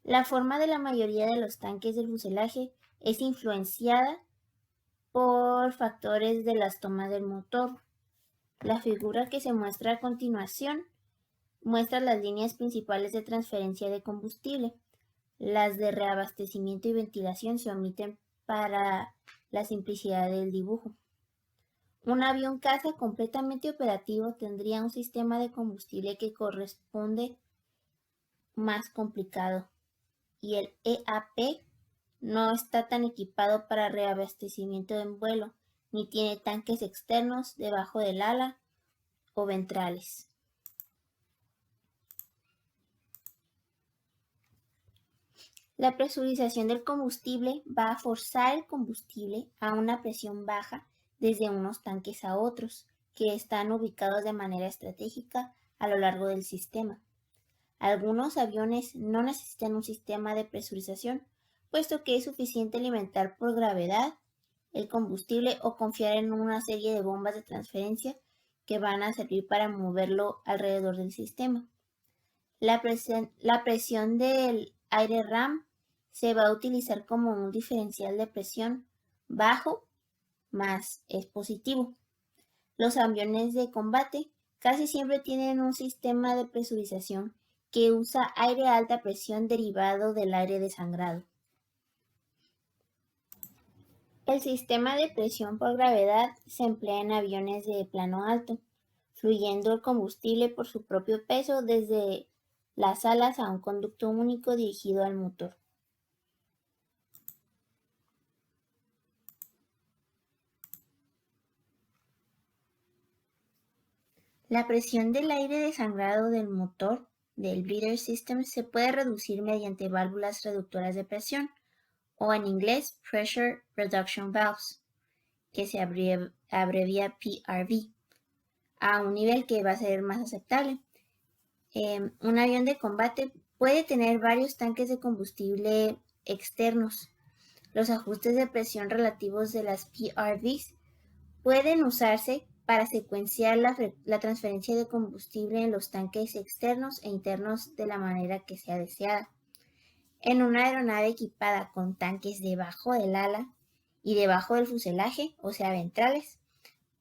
La forma de la mayoría de los tanques del fuselaje es influenciada por factores de las tomas del motor. La figura que se muestra a continuación muestra las líneas principales de transferencia de combustible. Las de reabastecimiento y ventilación se omiten para la simplicidad del dibujo. Un avión caza completamente operativo tendría un sistema de combustible que corresponde más complicado, y el EAP no está tan equipado para reabastecimiento en vuelo, ni tiene tanques externos debajo del ala o ventrales. La presurización del combustible va a forzar el combustible a una presión baja desde unos tanques a otros, que están ubicados de manera estratégica a lo largo del sistema. Algunos aviones no necesitan un sistema de presurización, puesto que es suficiente alimentar por gravedad el combustible o confiar en una serie de bombas de transferencia que van a servir para moverlo alrededor del sistema. La presión del aire RAM se va a utilizar como un diferencial de presión bajo más es positivo. Los aviones de combate casi siempre tienen un sistema de presurización que usa aire a alta presión derivado del aire desangrado. El sistema de presión por gravedad se emplea en aviones de plano alto, fluyendo el combustible por su propio peso desde las alas a un conducto único dirigido al motor. La presión del aire desangrado del motor del breather system se puede reducir mediante válvulas reductoras de presión, o en inglés Pressure Reduction Valves, que se abrevia PRV, a un nivel que va a ser más aceptable. Un avión de combate puede tener varios tanques de combustible externos. Los ajustes de presión relativos de las PRVs pueden usarse para secuenciar la transferencia de combustible en los tanques externos e internos de la manera que sea deseada. En una aeronave equipada con tanques debajo del ala y debajo del fuselaje, o sea, ventrales,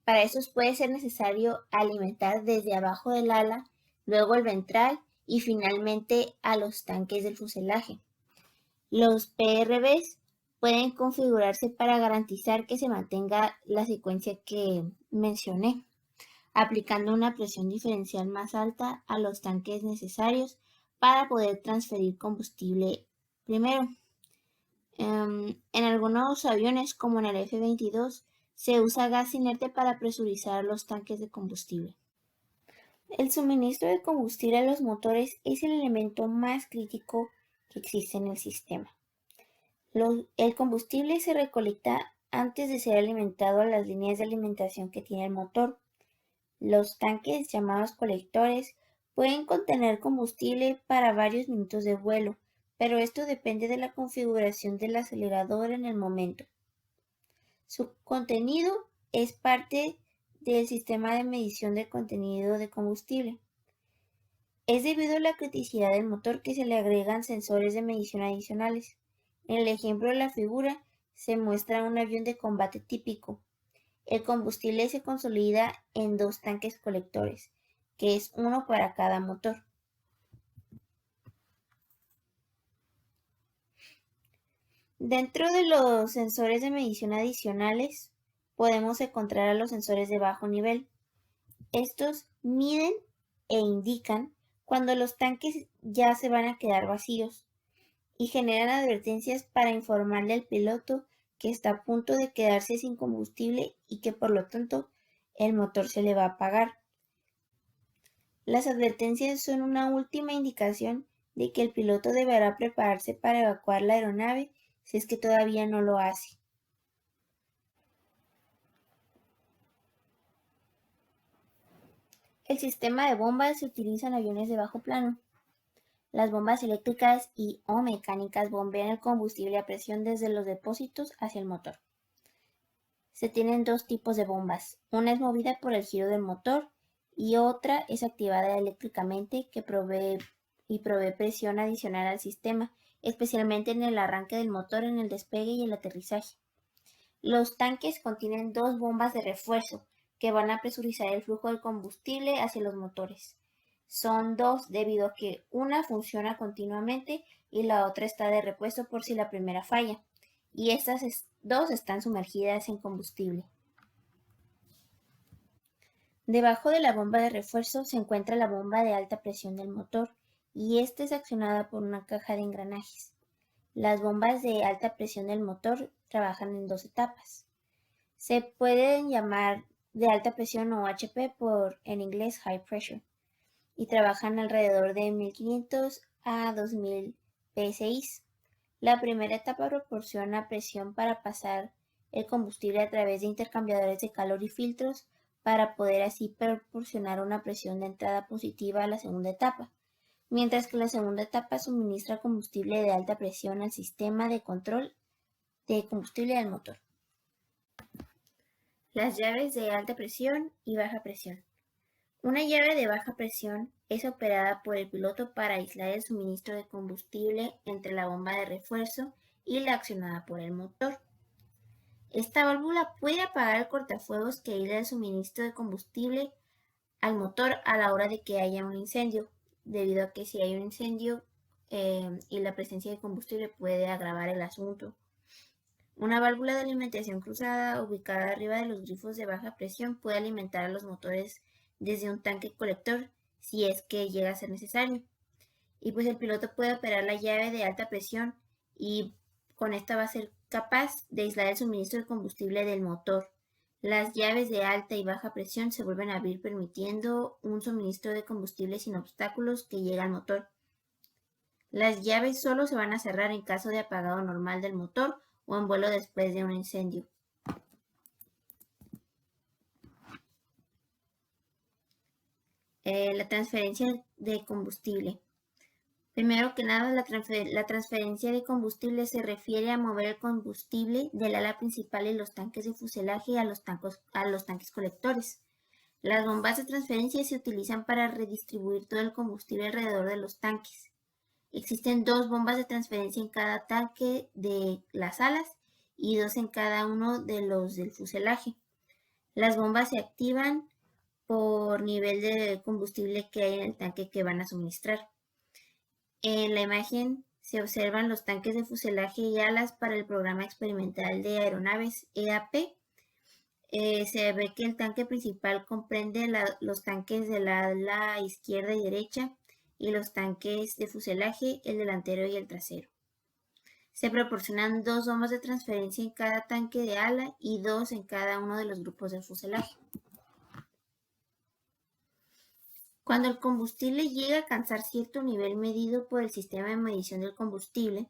para esos puede ser necesario alimentar desde abajo del ala, luego el ventral y finalmente a los tanques del fuselaje. Los PRVs pueden configurarse para garantizar que se mantenga la secuencia que mencioné, aplicando una presión diferencial más alta a los tanques necesarios para poder transferir combustible primero. En algunos aviones, como en el F-22, se usa gas inerte para presurizar los tanques de combustible. El suministro de combustible a los motores es el elemento más crítico que existe en el sistema. El combustible se recolecta antes de ser alimentado a las líneas de alimentación que tiene el motor. Los tanques, llamados colectores, pueden contener combustible para varios minutos de vuelo, pero esto depende de la configuración del acelerador en el momento. Su contenido es parte del sistema de medición de contenido de combustible. Es debido a la criticidad del motor que se le agregan sensores de medición adicionales. En el ejemplo de la figura se muestra un avión de combate típico. El combustible se consolida en dos tanques colectores, que es uno para cada motor. Dentro de los sensores de medición adicionales podemos encontrar a los sensores de bajo nivel. Estos miden e indican cuando los tanques ya se van a quedar vacíos y generan advertencias para informarle al piloto que está a punto de quedarse sin combustible y que por lo tanto el motor se le va a apagar. Las advertencias son una última indicación de que el piloto deberá prepararse para evacuar la aeronave si es que todavía no lo hace. El sistema de bombas se utiliza en aviones de bajo plano. Las bombas eléctricas o mecánicas bombean el combustible a presión desde los depósitos hacia el motor. Se tienen dos tipos de bombas. Una es movida por el giro del motor y otra es activada eléctricamente que provee presión adicional al sistema, especialmente en el arranque del motor, en el despegue y el aterrizaje. Los tanques contienen dos bombas de refuerzo que van a presurizar el flujo del combustible hacia los motores. Son dos debido a que una funciona continuamente y la otra está de repuesto por si la primera falla, y estas dos están sumergidas en combustible. Debajo de la bomba de refuerzo se encuentra la bomba de alta presión del motor, y esta es accionada por una caja de engranajes. Las bombas de alta presión del motor trabajan en dos etapas. Se pueden llamar de alta presión o HP en inglés high pressure, y trabajan alrededor de 1500 a 2000 psi. La primera etapa proporciona presión para pasar el combustible a través de intercambiadores de calor y filtros para poder así proporcionar una presión de entrada positiva a la segunda etapa, mientras que la segunda etapa suministra combustible de alta presión al sistema de control de combustible del motor. Las llaves de alta presión y baja presión. Una llave de baja presión es operada por el piloto para aislar el suministro de combustible entre la bomba de refuerzo y la accionada por el motor. Esta válvula puede apagar el cortafuegos que aísla el suministro de combustible al motor a la hora de que haya un incendio, debido a que si hay un incendio y la presencia de combustible puede agravar el asunto. Una válvula de alimentación cruzada ubicada arriba de los grifos de baja presión puede alimentar a los motores desde un tanque colector si es que llega a ser necesario. Y pues el piloto puede operar la llave de alta presión y con esta va a ser capaz de aislar el suministro de combustible del motor. Las llaves de alta y baja presión se vuelven a abrir permitiendo un suministro de combustible sin obstáculos que llega al motor. Las llaves solo se van a cerrar en caso de apagado normal del motor o en vuelo después de un incendio. La transferencia de combustible. Primero que nada, la transferencia de combustible se refiere a mover el combustible del ala principal y los tanques de fuselaje a los tanques colectores. Las bombas de transferencia se utilizan para redistribuir todo el combustible alrededor de los tanques. Existen dos bombas de transferencia en cada tanque de las alas y dos en cada uno de los del fuselaje. Las bombas se activan por nivel de combustible que hay en el tanque que van a suministrar. En la imagen se observan los tanques de fuselaje y alas para el programa experimental de aeronaves EAP. Se ve que el tanque principal comprende los tanques del ala izquierda y derecha y los tanques de fuselaje, el delantero y el trasero. Se proporcionan dos bombas de transferencia en cada tanque de ala y dos en cada uno de los grupos del fuselaje. Cuando el combustible llega a alcanzar cierto nivel medido por el sistema de medición del combustible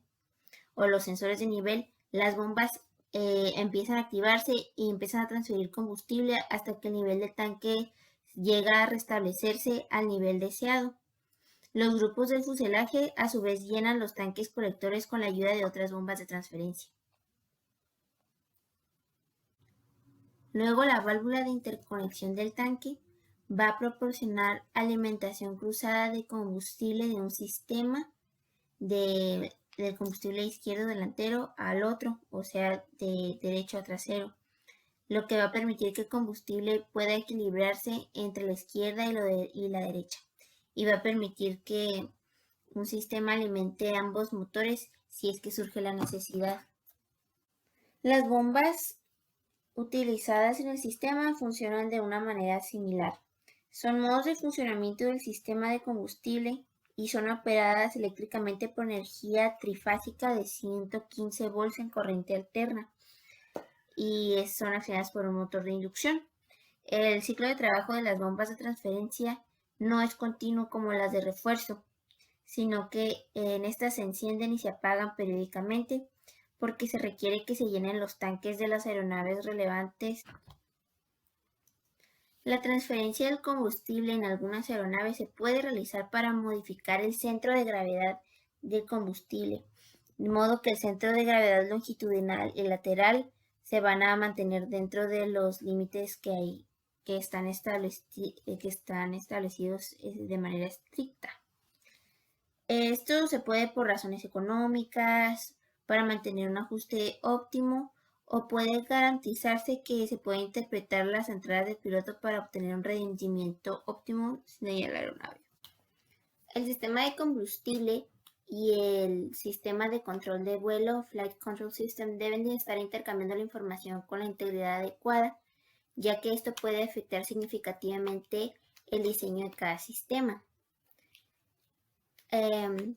o los sensores de nivel, las bombas empiezan a activarse y empiezan a transferir combustible hasta que el nivel del tanque llega a restablecerse al nivel deseado. Los grupos del fuselaje a su vez llenan los tanques colectores con la ayuda de otras bombas de transferencia. Luego la válvula de interconexión del tanque va a proporcionar alimentación cruzada de combustible de un sistema del combustible izquierdo delantero al otro, o sea, de derecho a trasero, lo que va a permitir que el combustible pueda equilibrarse entre la izquierda y la derecha, y va a permitir que un sistema alimente ambos motores si es que surge la necesidad. Las bombas utilizadas en el sistema funcionan de una manera similar. Son modos de funcionamiento del sistema de combustible y son operadas eléctricamente por energía trifásica de 115 volts en corriente alterna y son accionadas por un motor de inducción. El ciclo de trabajo de las bombas de transferencia no es continuo como las de refuerzo, sino que en estas se encienden y se apagan periódicamente porque se requiere que se llenen los tanques de las aeronaves relevantes. La transferencia del combustible en algunas aeronaves se puede realizar para modificar el centro de gravedad del combustible, de modo que el centro de gravedad longitudinal y lateral se van a mantener dentro de los límites que están establecidos de manera estricta. Esto se puede por razones económicas, para mantener un ajuste óptimo, o puede garantizarse que se puede interpretar las entradas del piloto para obtener un rendimiento óptimo sin dañar la aeronave. El sistema de combustible y el sistema de control de vuelo, Flight Control System, deben de estar intercambiando la información con la integridad adecuada, ya que esto puede afectar significativamente el diseño de cada sistema.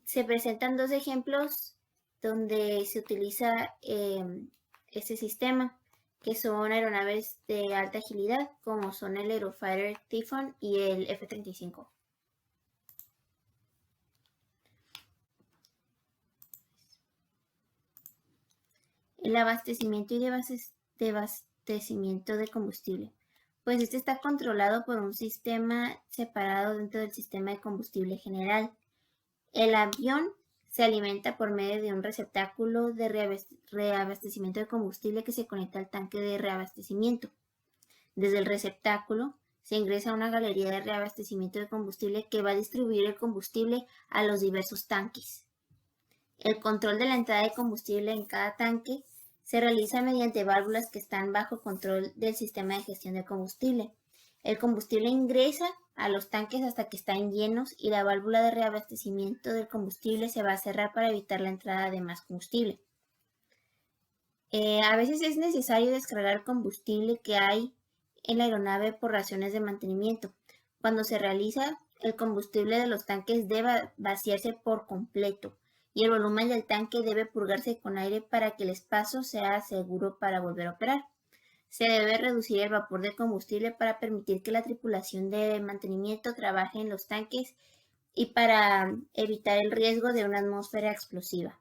Se presentan dos ejemplos donde se utiliza este sistema, que son aeronaves de alta agilidad, como son el Eurofighter Typhoon y el F-35. El abastecimiento y desabastecimiento de combustible. Pues este está controlado por un sistema separado dentro del sistema de combustible general. El avión se alimenta por medio de un receptáculo de reabastecimiento de combustible que se conecta al tanque de reabastecimiento. Desde el receptáculo se ingresa a una galería de reabastecimiento de combustible que va a distribuir el combustible a los diversos tanques. El control de la entrada de combustible en cada tanque se realiza mediante válvulas que están bajo control del sistema de gestión de combustible. El combustible ingresa a los tanques hasta que están llenos y la válvula de reabastecimiento del combustible se va a cerrar para evitar la entrada de más combustible. A veces es necesario descargar el combustible que hay en la aeronave por razones de mantenimiento. Cuando se realiza, el combustible de los tanques debe vaciarse por completo y el volumen del tanque debe purgarse con aire para que el espacio sea seguro para volver a operar. Se debe reducir el vapor de combustible para permitir que la tripulación de mantenimiento trabaje en los tanques y para evitar el riesgo de una atmósfera explosiva.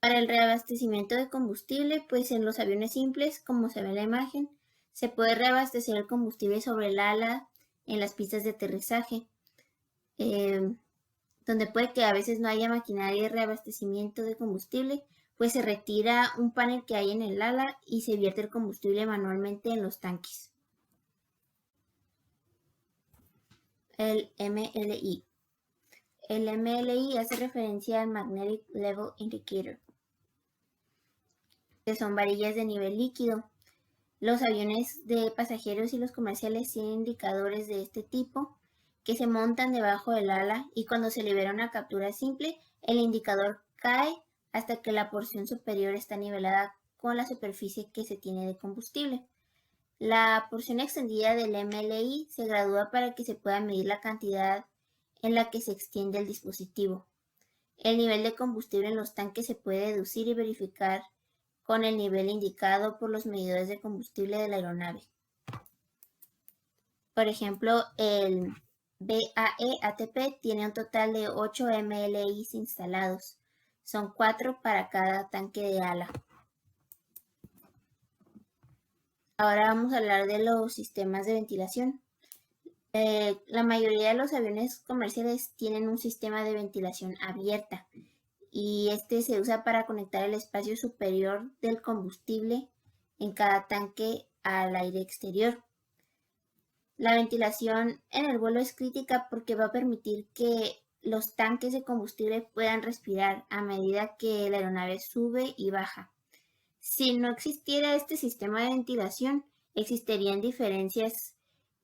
Para el reabastecimiento de combustible, pues en los aviones simples, como se ve en la imagen, se puede reabastecer el combustible sobre el ala en las pistas de aterrizaje, donde puede que a veces no haya maquinaria de reabastecimiento de combustible, pues se retira un panel que hay en el ala y se vierte el combustible manualmente en los tanques. El MLI. El MLI hace referencia al Magnetic Level Indicator, que son varillas de nivel líquido. Los aviones de pasajeros y los comerciales tienen indicadores de este tipo que se montan debajo del ala y cuando se libera una captura simple, el indicador cae hasta que la porción superior está nivelada con la superficie que se tiene de combustible. La porción extendida del MLI se gradúa para que se pueda medir la cantidad en la que se extiende el dispositivo. El nivel de combustible en los tanques se puede deducir y verificar con el nivel indicado por los medidores de combustible de la aeronave. Por ejemplo, el BAE ATP tiene un total de 8 MLIs instalados. Son 4 para cada tanque de ala. Ahora vamos a hablar de los sistemas de ventilación. La mayoría de los aviones comerciales tienen un sistema de ventilación abierta y este se usa para conectar el espacio superior del combustible en cada tanque al aire exterior. La ventilación en el vuelo es crítica porque va a permitir que los tanques de combustible puedan respirar a medida que la aeronave sube y baja. Si no existiera este sistema de ventilación, existirían diferencias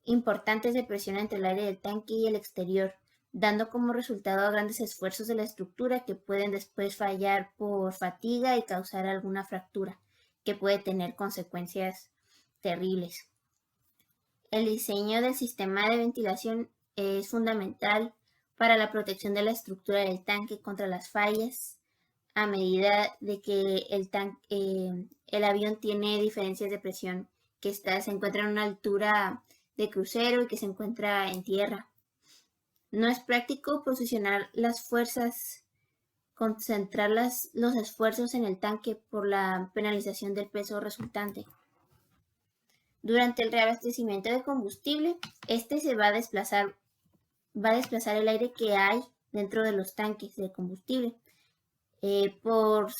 importantes de presión entre el aire del tanque y el exterior, dando como resultado grandes esfuerzos de la estructura que pueden después fallar por fatiga y causar alguna fractura, que puede tener consecuencias terribles. El diseño del sistema de ventilación es fundamental para la protección de la estructura del tanque contra las fallas a medida de que el avión tiene diferencias de presión, que se encuentra en una altura de crucero y que se encuentra en tierra. No es práctico posicionar las fuerzas, concentrar los esfuerzos en el tanque por la penalización del peso resultante. Durante el reabastecimiento de combustible, este se va a desplazar el aire que hay dentro de los tanques de combustible por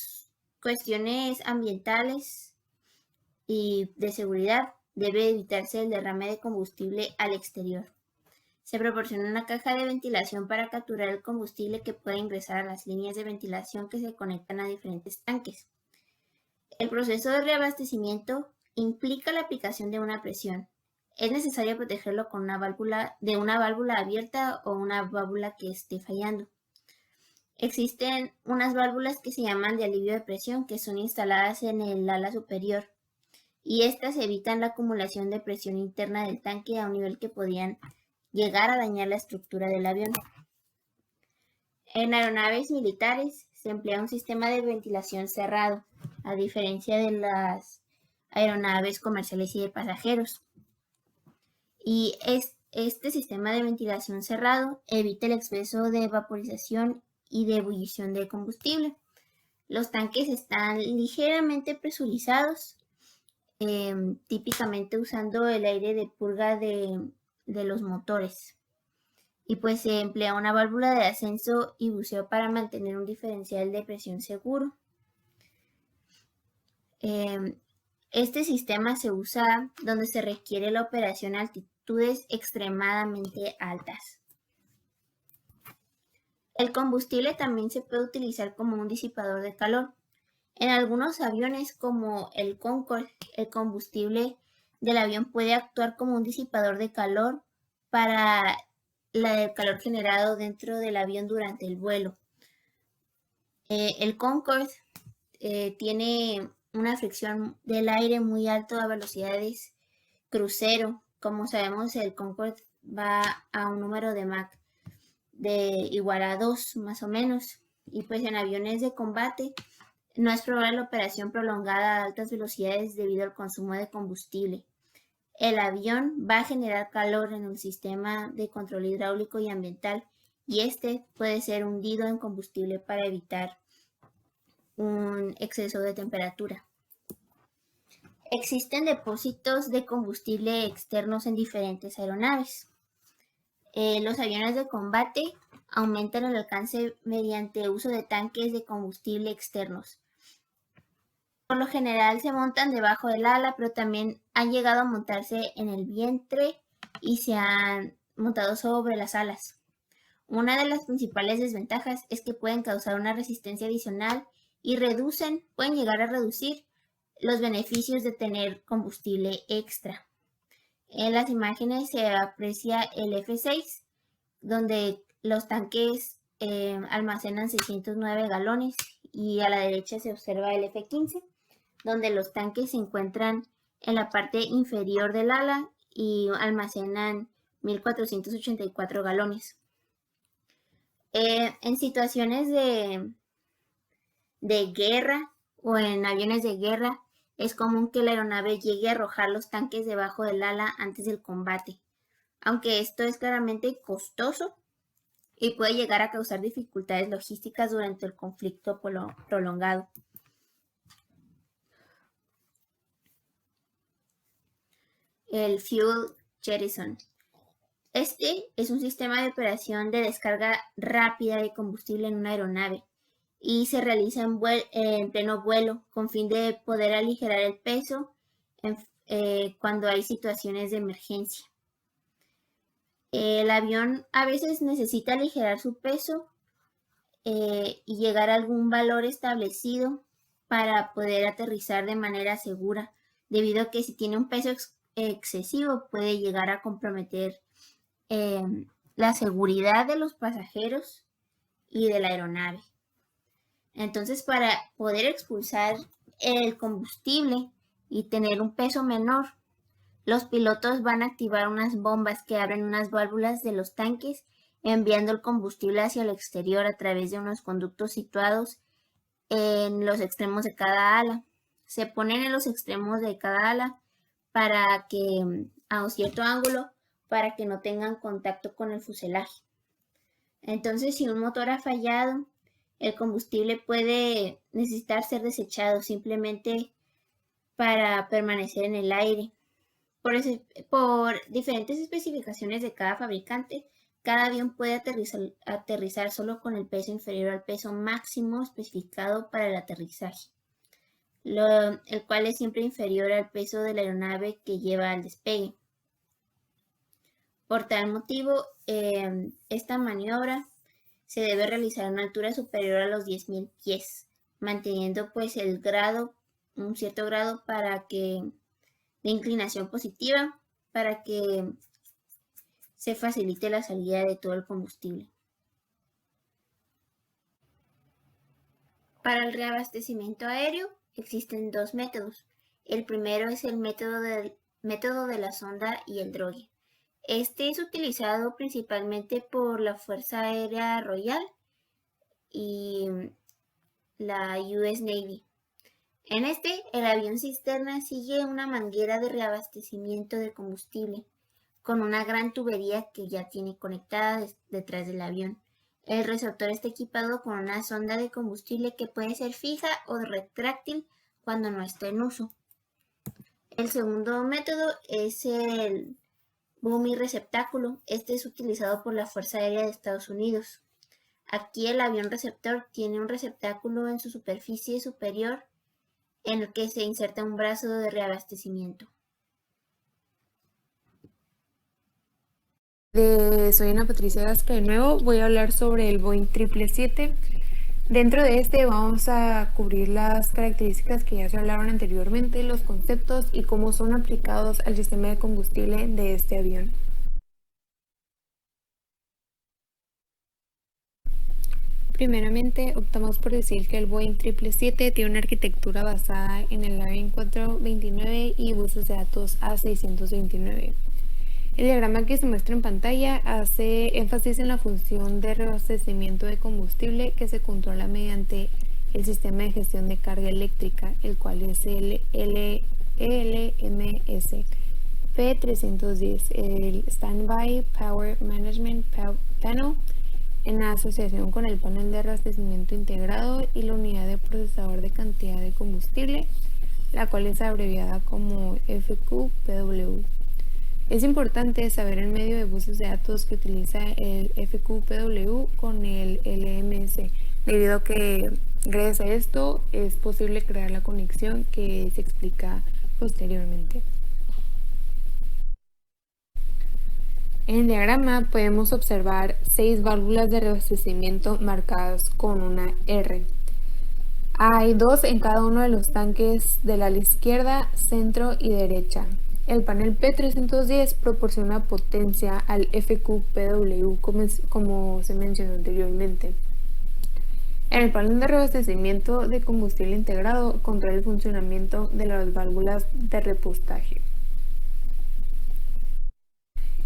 cuestiones ambientales y de seguridad, debe evitarse el derrame de combustible al exterior. Se proporciona una caja de ventilación para capturar el combustible que puede ingresar a las líneas de ventilación que se conectan a diferentes tanques. El proceso de reabastecimiento implica la aplicación de una presión. Es necesario protegerlo con una válvula abierta o una válvula que esté fallando. Existen unas válvulas que se llaman de alivio de presión que son instaladas en el ala superior y estas evitan la acumulación de presión interna del tanque a un nivel que podían llegar a dañar la estructura del avión. En aeronaves militares se emplea un sistema de ventilación cerrado, a diferencia de las aeronaves comerciales y de pasajeros. Y este sistema de ventilación cerrado evita el exceso de vaporización y de ebullición de combustible. Los tanques están ligeramente presurizados, típicamente usando el aire de purga de los motores. Y pues se emplea una válvula de ascenso y buceo para mantener un diferencial de presión seguro. Este sistema se usa donde se requiere la operación a altitudes extremadamente altas. El combustible también se puede utilizar como un disipador de calor. En algunos aviones como el Concorde, el combustible del avión puede actuar como un disipador de calor para el calor generado dentro del avión durante el vuelo. El Concorde tiene una fricción del aire muy alto a velocidades crucero. Como sabemos, el Concorde va a un número de Mach de igual a 2 más o menos. Y pues en aviones de combate no es probable la operación prolongada a altas velocidades debido al consumo de combustible. El avión va a generar calor en el sistema de control hidráulico y ambiental y este puede ser hundido en combustible para evitar un exceso de temperatura. Existen depósitos de combustible externos en diferentes aeronaves. Los aviones de combate aumentan el alcance mediante uso de tanques de combustible externos. Por lo general se montan debajo del ala, pero también han llegado a montarse en el vientre y se han montado sobre las alas. Una de las principales desventajas es que pueden causar una resistencia adicional y pueden llegar a reducir los beneficios de tener combustible extra. En las imágenes se aprecia el F6, donde los tanques almacenan 609 galones y a la derecha se observa el F15, donde los tanques se encuentran en la parte inferior del ala y almacenan 1484 galones. En situaciones de guerra o en aviones de guerra, es común que la aeronave llegue a arrojar los tanques debajo del ala antes del combate, aunque esto es claramente costoso y puede llegar a causar dificultades logísticas durante el conflicto prolongado. El Fuel Jettison. Este es un sistema de operación de descarga rápida de combustible en una aeronave y se realiza en pleno vuelo con fin de poder aligerar el peso cuando hay situaciones de emergencia. El avión a veces necesita aligerar su peso y llegar a algún valor establecido para poder aterrizar de manera segura, debido a que si tiene un peso excesivo puede llegar a comprometer la seguridad de los pasajeros y de la aeronave. Entonces, para poder expulsar el combustible y tener un peso menor, los pilotos van a activar unas bombas que abren unas válvulas de los tanques, enviando el combustible hacia el exterior a través de unos conductos situados en los extremos de cada ala. Se ponen en los extremos de cada ala para que a un cierto ángulo para que no tengan contacto con el fuselaje. Entonces, si un motor ha fallado, el combustible puede necesitar ser desechado simplemente para permanecer en el aire. Por diferentes especificaciones de cada fabricante, cada avión puede aterrizar solo con el peso inferior al peso máximo especificado para el aterrizaje. el cual es siempre inferior al peso de la aeronave que lleva al despegue. Por tal motivo, esta maniobra se debe realizar a una altura superior a los 10.000 pies, manteniendo pues un cierto grado de inclinación positiva para que se facilite la salida de todo el combustible. Para el reabastecimiento aéreo existen dos métodos. El primero es el método de la sonda y el drogue. Este es utilizado principalmente por la Fuerza Aérea Royal y la US Navy. En este, el avión cisterna sigue una manguera de reabastecimiento de combustible con una gran tubería que ya tiene conectada detrás del avión. El receptor está equipado con una sonda de combustible que puede ser fija o retráctil cuando no está en uso. El segundo método es el bumi-receptáculo. Este es utilizado por la Fuerza Aérea de Estados Unidos. Aquí el avión receptor tiene un receptáculo en su superficie superior en el que se inserta un brazo de reabastecimiento. Soy Ana Patricia Gasca de nuevo. Voy a hablar sobre el Boeing 777. Dentro de este vamos a cubrir las características que ya se hablaron anteriormente, los conceptos y cómo son aplicados al sistema de combustible de este avión. Primeramente, optamos por decir que el Boeing 777 tiene una arquitectura basada en el Boeing 429 y buses de datos A629. El diagrama que se muestra en pantalla hace énfasis en la función de reabastecimiento de combustible que se controla mediante el sistema de gestión de carga eléctrica, el cual es el ELMS P310, el Standby Power Management Panel, en asociación con el panel de reabastecimiento integrado y la unidad de procesador de cantidad de combustible, la cual es abreviada como FQPW. Es importante saber el medio de buses de datos que utiliza el FQPW con el LMS, debido a que gracias a esto es posible crear la conexión que se explica posteriormente. En el diagrama podemos observar 6 válvulas de reabastecimiento marcadas con una R. Hay 2 en cada uno de los tanques del ala izquierda, centro y derecha. El panel P310 proporciona potencia al FQPW, como se mencionó anteriormente. En el panel de reabastecimiento de combustible integrado controla el funcionamiento de las válvulas de repostaje.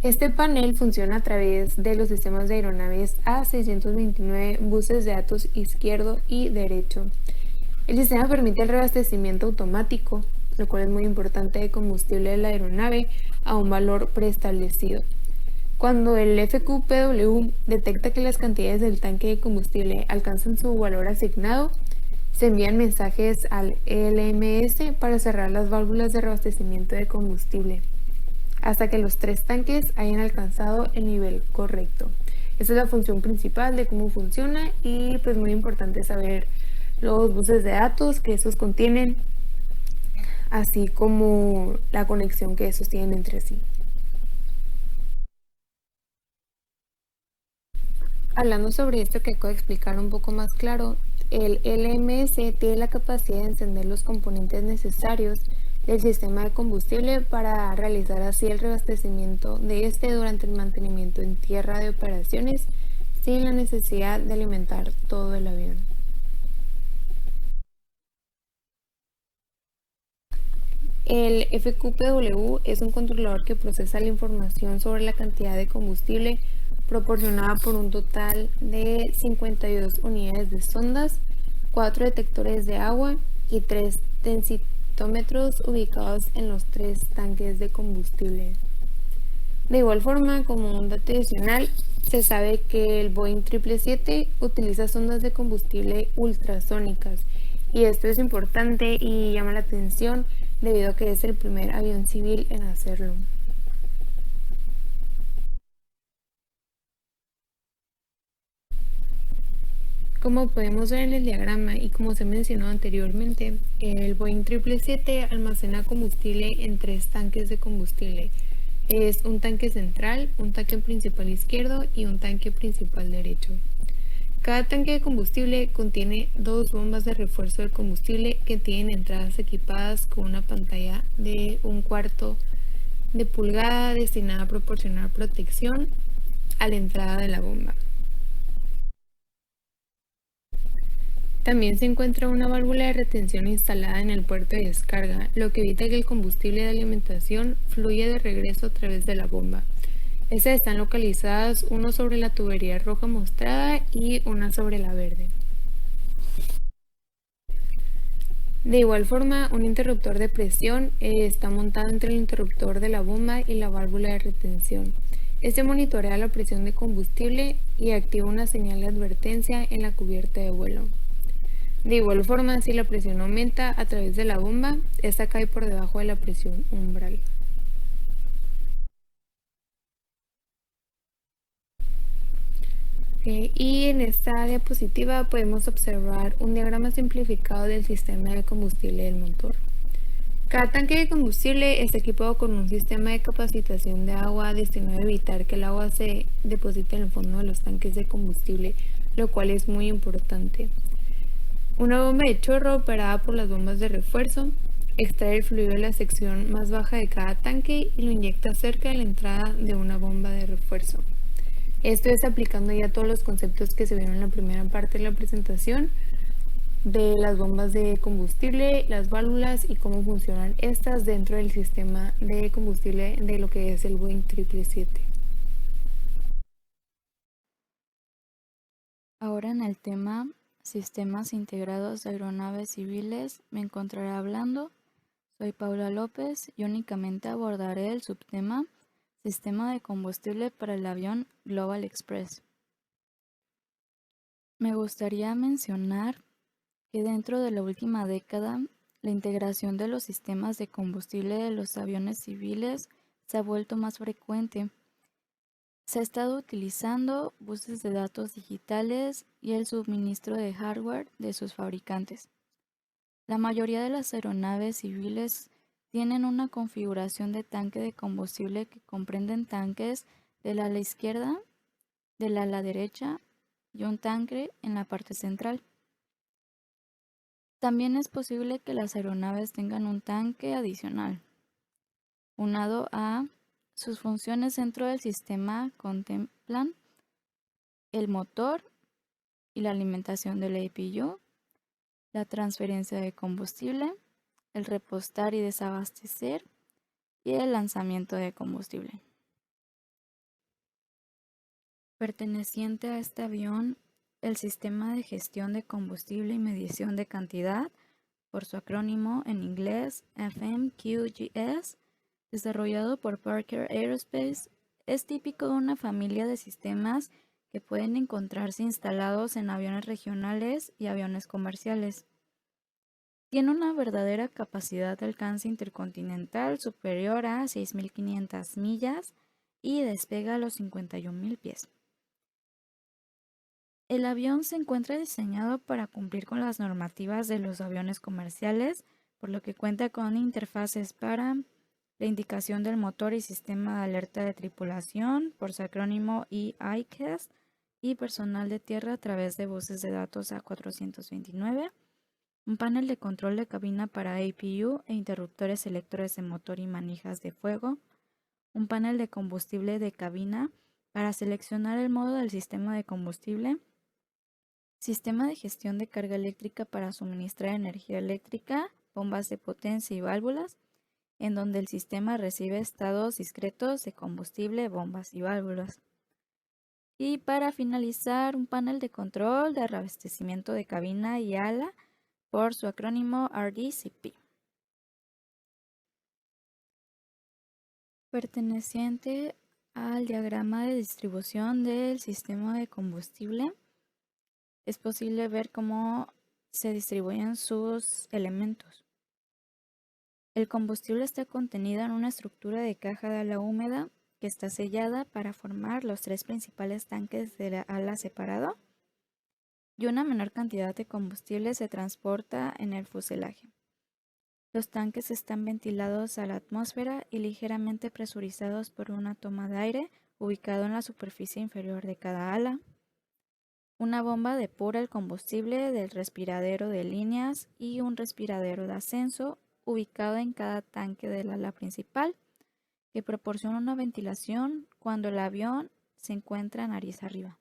Este panel funciona a través de los sistemas de aeronaves A629, buses de datos izquierdo y derecho. El sistema permite el reabastecimiento automático, lo cual es muy importante, de combustible de la aeronave a un valor preestablecido. Cuando el FQPW detecta que las cantidades del tanque de combustible alcanzan su valor asignado, se envían mensajes al LMS para cerrar las válvulas de reabastecimiento de combustible, hasta que los 3 tanques hayan alcanzado el nivel correcto. Esa es la función principal de cómo funciona y pues muy importante saber los buses de datos que esos contienen, así como la conexión que esos tienen entre sí. Hablando sobre esto que acabo de explicar un poco más claro, el LMS tiene la capacidad de encender los componentes necesarios del sistema de combustible para realizar así el reabastecimiento de este durante el mantenimiento en tierra de operaciones sin la necesidad de alimentar todo el avión. El FQPW es un controlador que procesa la información sobre la cantidad de combustible proporcionada por un total de 52 unidades de sondas, 4 detectores de agua y 3 densitómetros ubicados en los 3 tanques de combustible. De igual forma, como un dato adicional, se sabe que el Boeing 777 utiliza sondas de combustible ultrasónicas, y esto es importante y llama la atención debido a que es el primer avión civil en hacerlo. Como podemos ver en el diagrama y como se mencionó anteriormente, el Boeing 777 almacena combustible en 3 tanques de combustible. Es un tanque central, un tanque principal izquierdo y un tanque principal derecho. Cada tanque de combustible contiene 2 bombas de refuerzo de combustible que tienen entradas equipadas con una pantalla de 1/4 de pulgada destinada a proporcionar protección a la entrada de la bomba. También se encuentra una válvula de retención instalada en el puerto de descarga, lo que evita que el combustible de alimentación fluya de regreso a través de la bomba. Estas están localizadas uno sobre la tubería roja mostrada y una sobre la verde. De igual forma, un interruptor de presión está montado entre el interruptor de la bomba y la válvula de retención. Este monitorea la presión de combustible y activa una señal de advertencia en la cubierta de vuelo. De igual forma, si la presión aumenta a través de la bomba, esta cae por debajo de la presión umbral. Y en esta diapositiva podemos observar un diagrama simplificado del sistema de combustible del motor. Cada tanque de combustible está equipado con un sistema de capacitación de agua destinado a evitar que el agua se deposite en el fondo de los tanques de combustible, lo cual es muy importante. Una bomba de chorro operada por las bombas de refuerzo extrae el fluido de la sección más baja de cada tanque y lo inyecta cerca de la entrada de una bomba de refuerzo. Esto es aplicando ya todos los conceptos que se vieron en la primera parte de la presentación de las bombas de combustible, las válvulas y cómo funcionan estas dentro del sistema de combustible de lo que es el Boeing 777. Ahora en el tema Sistemas Integrados de Aeronaves Civiles me encontraré hablando. Soy Paula López y únicamente abordaré el subtema Sistema de combustible para el avión Global Express. Me gustaría mencionar que dentro de la última década, la integración de los sistemas de combustible de los aviones civiles se ha vuelto más frecuente. Se ha estado utilizando buses de datos digitales y el suministro de hardware de sus fabricantes. La mayoría de las aeronaves civiles tienen una configuración de tanque de combustible que comprenden tanques del ala izquierda, del ala derecha y un tanque en la parte central. También es posible que las aeronaves tengan un tanque adicional. Unado a sus funciones dentro del sistema contemplan el motor y la alimentación del APU, la transferencia de combustible, el repostar y desabastecer y el lanzamiento de combustible. Perteneciente a este avión, el sistema de gestión de combustible y medición de cantidad, por su acrónimo en inglés FMQGS, desarrollado por Parker Aerospace, es típico de una familia de sistemas que pueden encontrarse instalados en aviones regionales y aviones comerciales. Tiene una verdadera capacidad de alcance intercontinental superior a 6.500 millas y despega a los 51.000 pies. El avión se encuentra diseñado para cumplir con las normativas de los aviones comerciales, por lo que cuenta con interfaces para la indicación del motor y sistema de alerta de tripulación, por su acrónimo EICAS, y personal de tierra a través de buses de datos A429, un panel de control de cabina para APU e interruptores selectores de motor y manijas de fuego, un panel de combustible de cabina para seleccionar el modo del sistema de combustible, sistema de gestión de carga eléctrica para suministrar energía eléctrica, bombas de potencia y válvulas, en donde el sistema recibe estados discretos de combustible, bombas y válvulas. Y para finalizar, un panel de control de reabastecimiento de cabina y ala, por su acrónimo RDCP. Perteneciente al diagrama de distribución del sistema de combustible, es posible ver cómo se distribuyen sus elementos. El combustible está contenido en una estructura de caja de ala húmeda que está sellada para formar los 3 principales tanques de la ala separado. y una menor cantidad de combustible se transporta en el fuselaje. Los tanques están ventilados a la atmósfera y ligeramente presurizados por una toma de aire ubicado en la superficie inferior de cada ala. Una bomba depura el combustible del respiradero de líneas y un respiradero de ascenso ubicado en cada tanque del ala principal, que proporciona una ventilación cuando el avión se encuentra nariz arriba.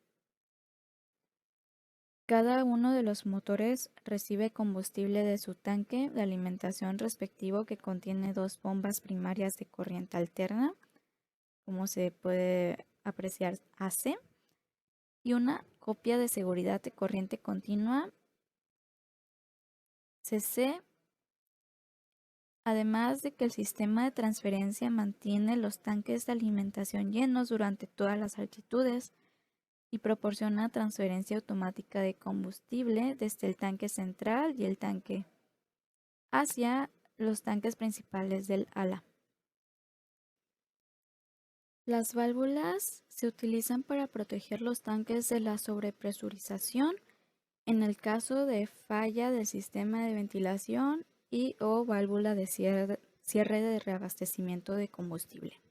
Cada uno de los motores recibe combustible de su tanque de alimentación respectivo, que contiene dos bombas primarias de corriente alterna, como se puede apreciar AC, y una copia de seguridad de corriente continua CC, además de que el sistema de transferencia mantiene los tanques de alimentación llenos durante todas las altitudes y proporciona transferencia automática de combustible desde el tanque central y el tanque hacia los tanques principales del ala. Las válvulas se utilizan para proteger los tanques de la sobrepresurización en el caso de falla del sistema de ventilación y o válvula de cierre de reabastecimiento de combustible.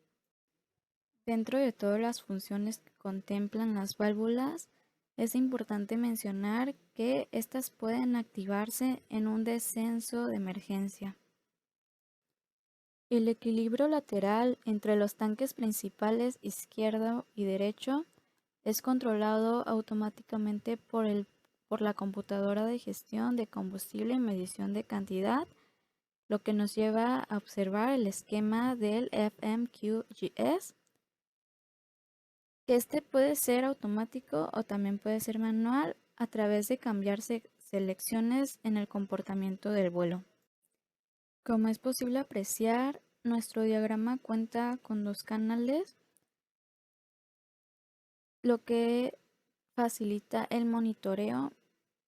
Dentro de todas las funciones que contemplan las válvulas, es importante mencionar que estas pueden activarse en un descenso de emergencia. El equilibrio lateral entre los tanques principales izquierdo y derecho es controlado automáticamente por la computadora de gestión de combustible y medición de cantidad, lo que nos lleva a observar el esquema del FMQGS. Este puede ser automático o también puede ser manual a través de cambiar selecciones en el comportamiento del vuelo. Como es posible apreciar, nuestro diagrama cuenta con dos canales, lo que facilita el monitoreo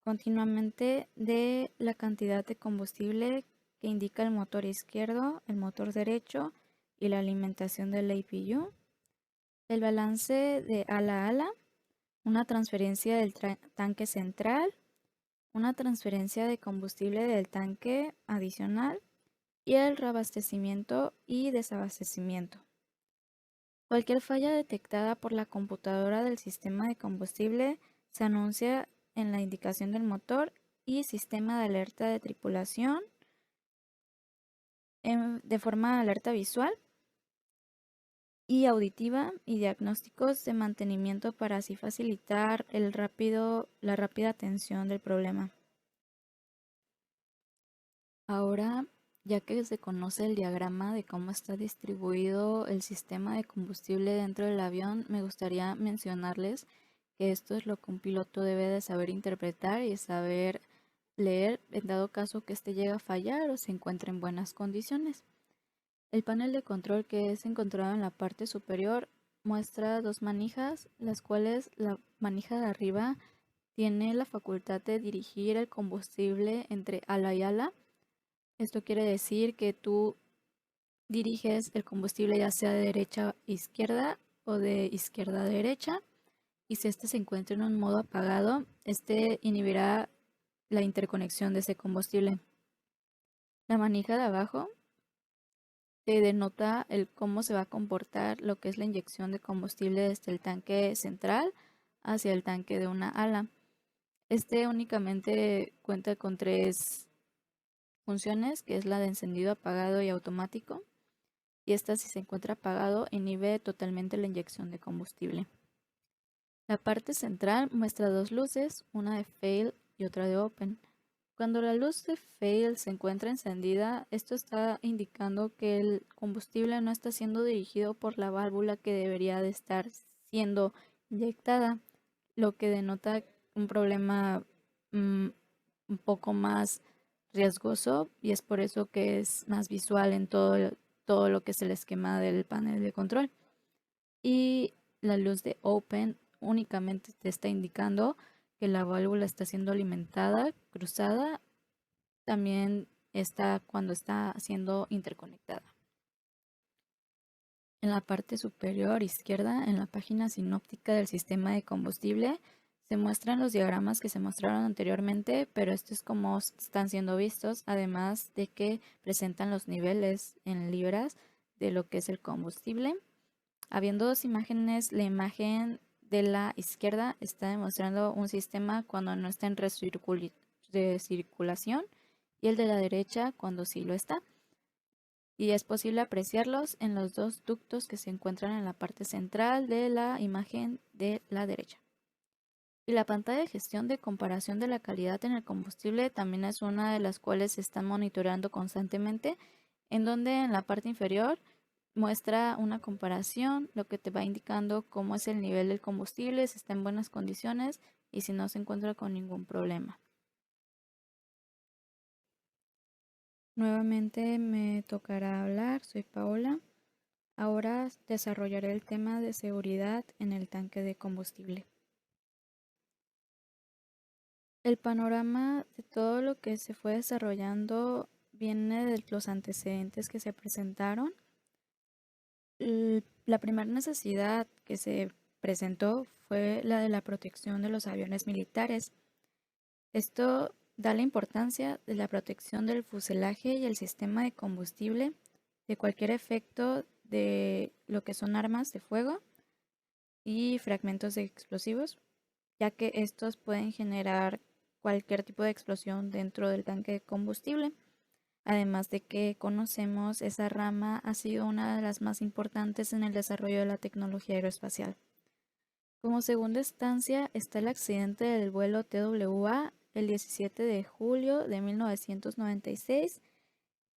continuamente de la cantidad de combustible que indica el motor izquierdo, el motor derecho y la alimentación del APU, el balance de ala a ala, una transferencia del tanque central, una transferencia de combustible del tanque adicional y el reabastecimiento y desabastecimiento. Cualquier falla detectada por la computadora del sistema de combustible se anuncia en la indicación del motor y sistema de alerta de tripulación de forma de alerta visual y auditiva y diagnósticos de mantenimiento para así facilitar la rápida atención del problema. Ahora, ya que se conoce el diagrama de cómo está distribuido el sistema de combustible dentro del avión, me gustaría mencionarles que esto es lo que un piloto debe de saber interpretar y saber leer en dado caso que éste llegue a fallar o se encuentre en buenas condiciones. El panel de control que es encontrado en la parte superior muestra dos manijas, las cuales la manija de arriba tiene la facultad de dirigir el combustible entre ala y ala. Esto quiere decir que tú diriges el combustible ya sea de derecha a izquierda o de izquierda a derecha, y si este se encuentra en un modo apagado, este inhibirá la interconexión de ese combustible. La manija de abajo te denota cómo se va a comportar lo que es la inyección de combustible desde el tanque central hacia el tanque de una ala. Este únicamente cuenta con tres funciones, que es la de encendido, apagado y automático. Y esta, si se encuentra apagado, inhibe totalmente la inyección de combustible. La parte central muestra dos luces, una de fail y otra de open. Cuando la luz de fail se encuentra encendida, esto está indicando que el combustible no está siendo dirigido por la válvula que debería de estar siendo inyectada, lo que denota un problema un poco más riesgoso, y es por eso que es más visual en todo lo que es el esquema del panel de control. Y la luz de open únicamente te está indicando que la válvula está siendo alimentada, cruzada, también está cuando está siendo interconectada. En la parte superior izquierda, en la página sinóptica del sistema de combustible, Se muestran los diagramas que se mostraron anteriormente, pero esto es como están siendo vistos, además de que presentan los niveles en libras de lo que es el combustible. Habiendo dos imágenes, la imagen de la izquierda está demostrando un sistema cuando no está en recirculación y el de la derecha cuando sí lo está. Y es posible apreciarlos en los dos ductos que se encuentran en la parte central de la imagen de la derecha. Y la pantalla de gestión de comparación de la calidad en el combustible también es una de las cuales se están monitoreando constantemente, en donde en la parte inferior muestra una comparación, lo que te va indicando cómo es el nivel del combustible, si está en buenas condiciones y si no se encuentra con ningún problema. Nuevamente me tocará hablar, soy Paola. Ahora desarrollaré el tema de seguridad en el tanque de combustible. El panorama de todo lo que se fue desarrollando viene de los antecedentes que se presentaron. La primera necesidad que se presentó fue la de la protección de los aviones militares. Esto da la importancia de la protección del fuselaje y el sistema de combustible de cualquier efecto de lo que son armas de fuego y fragmentos de explosivos, ya que estos pueden generar cualquier tipo de explosión dentro del tanque de combustible. Además de que conocemos, esa rama ha sido una de las más importantes en el desarrollo de la tecnología aeroespacial. Como segunda instancia está el accidente del vuelo TWA el 17 de julio de 1996.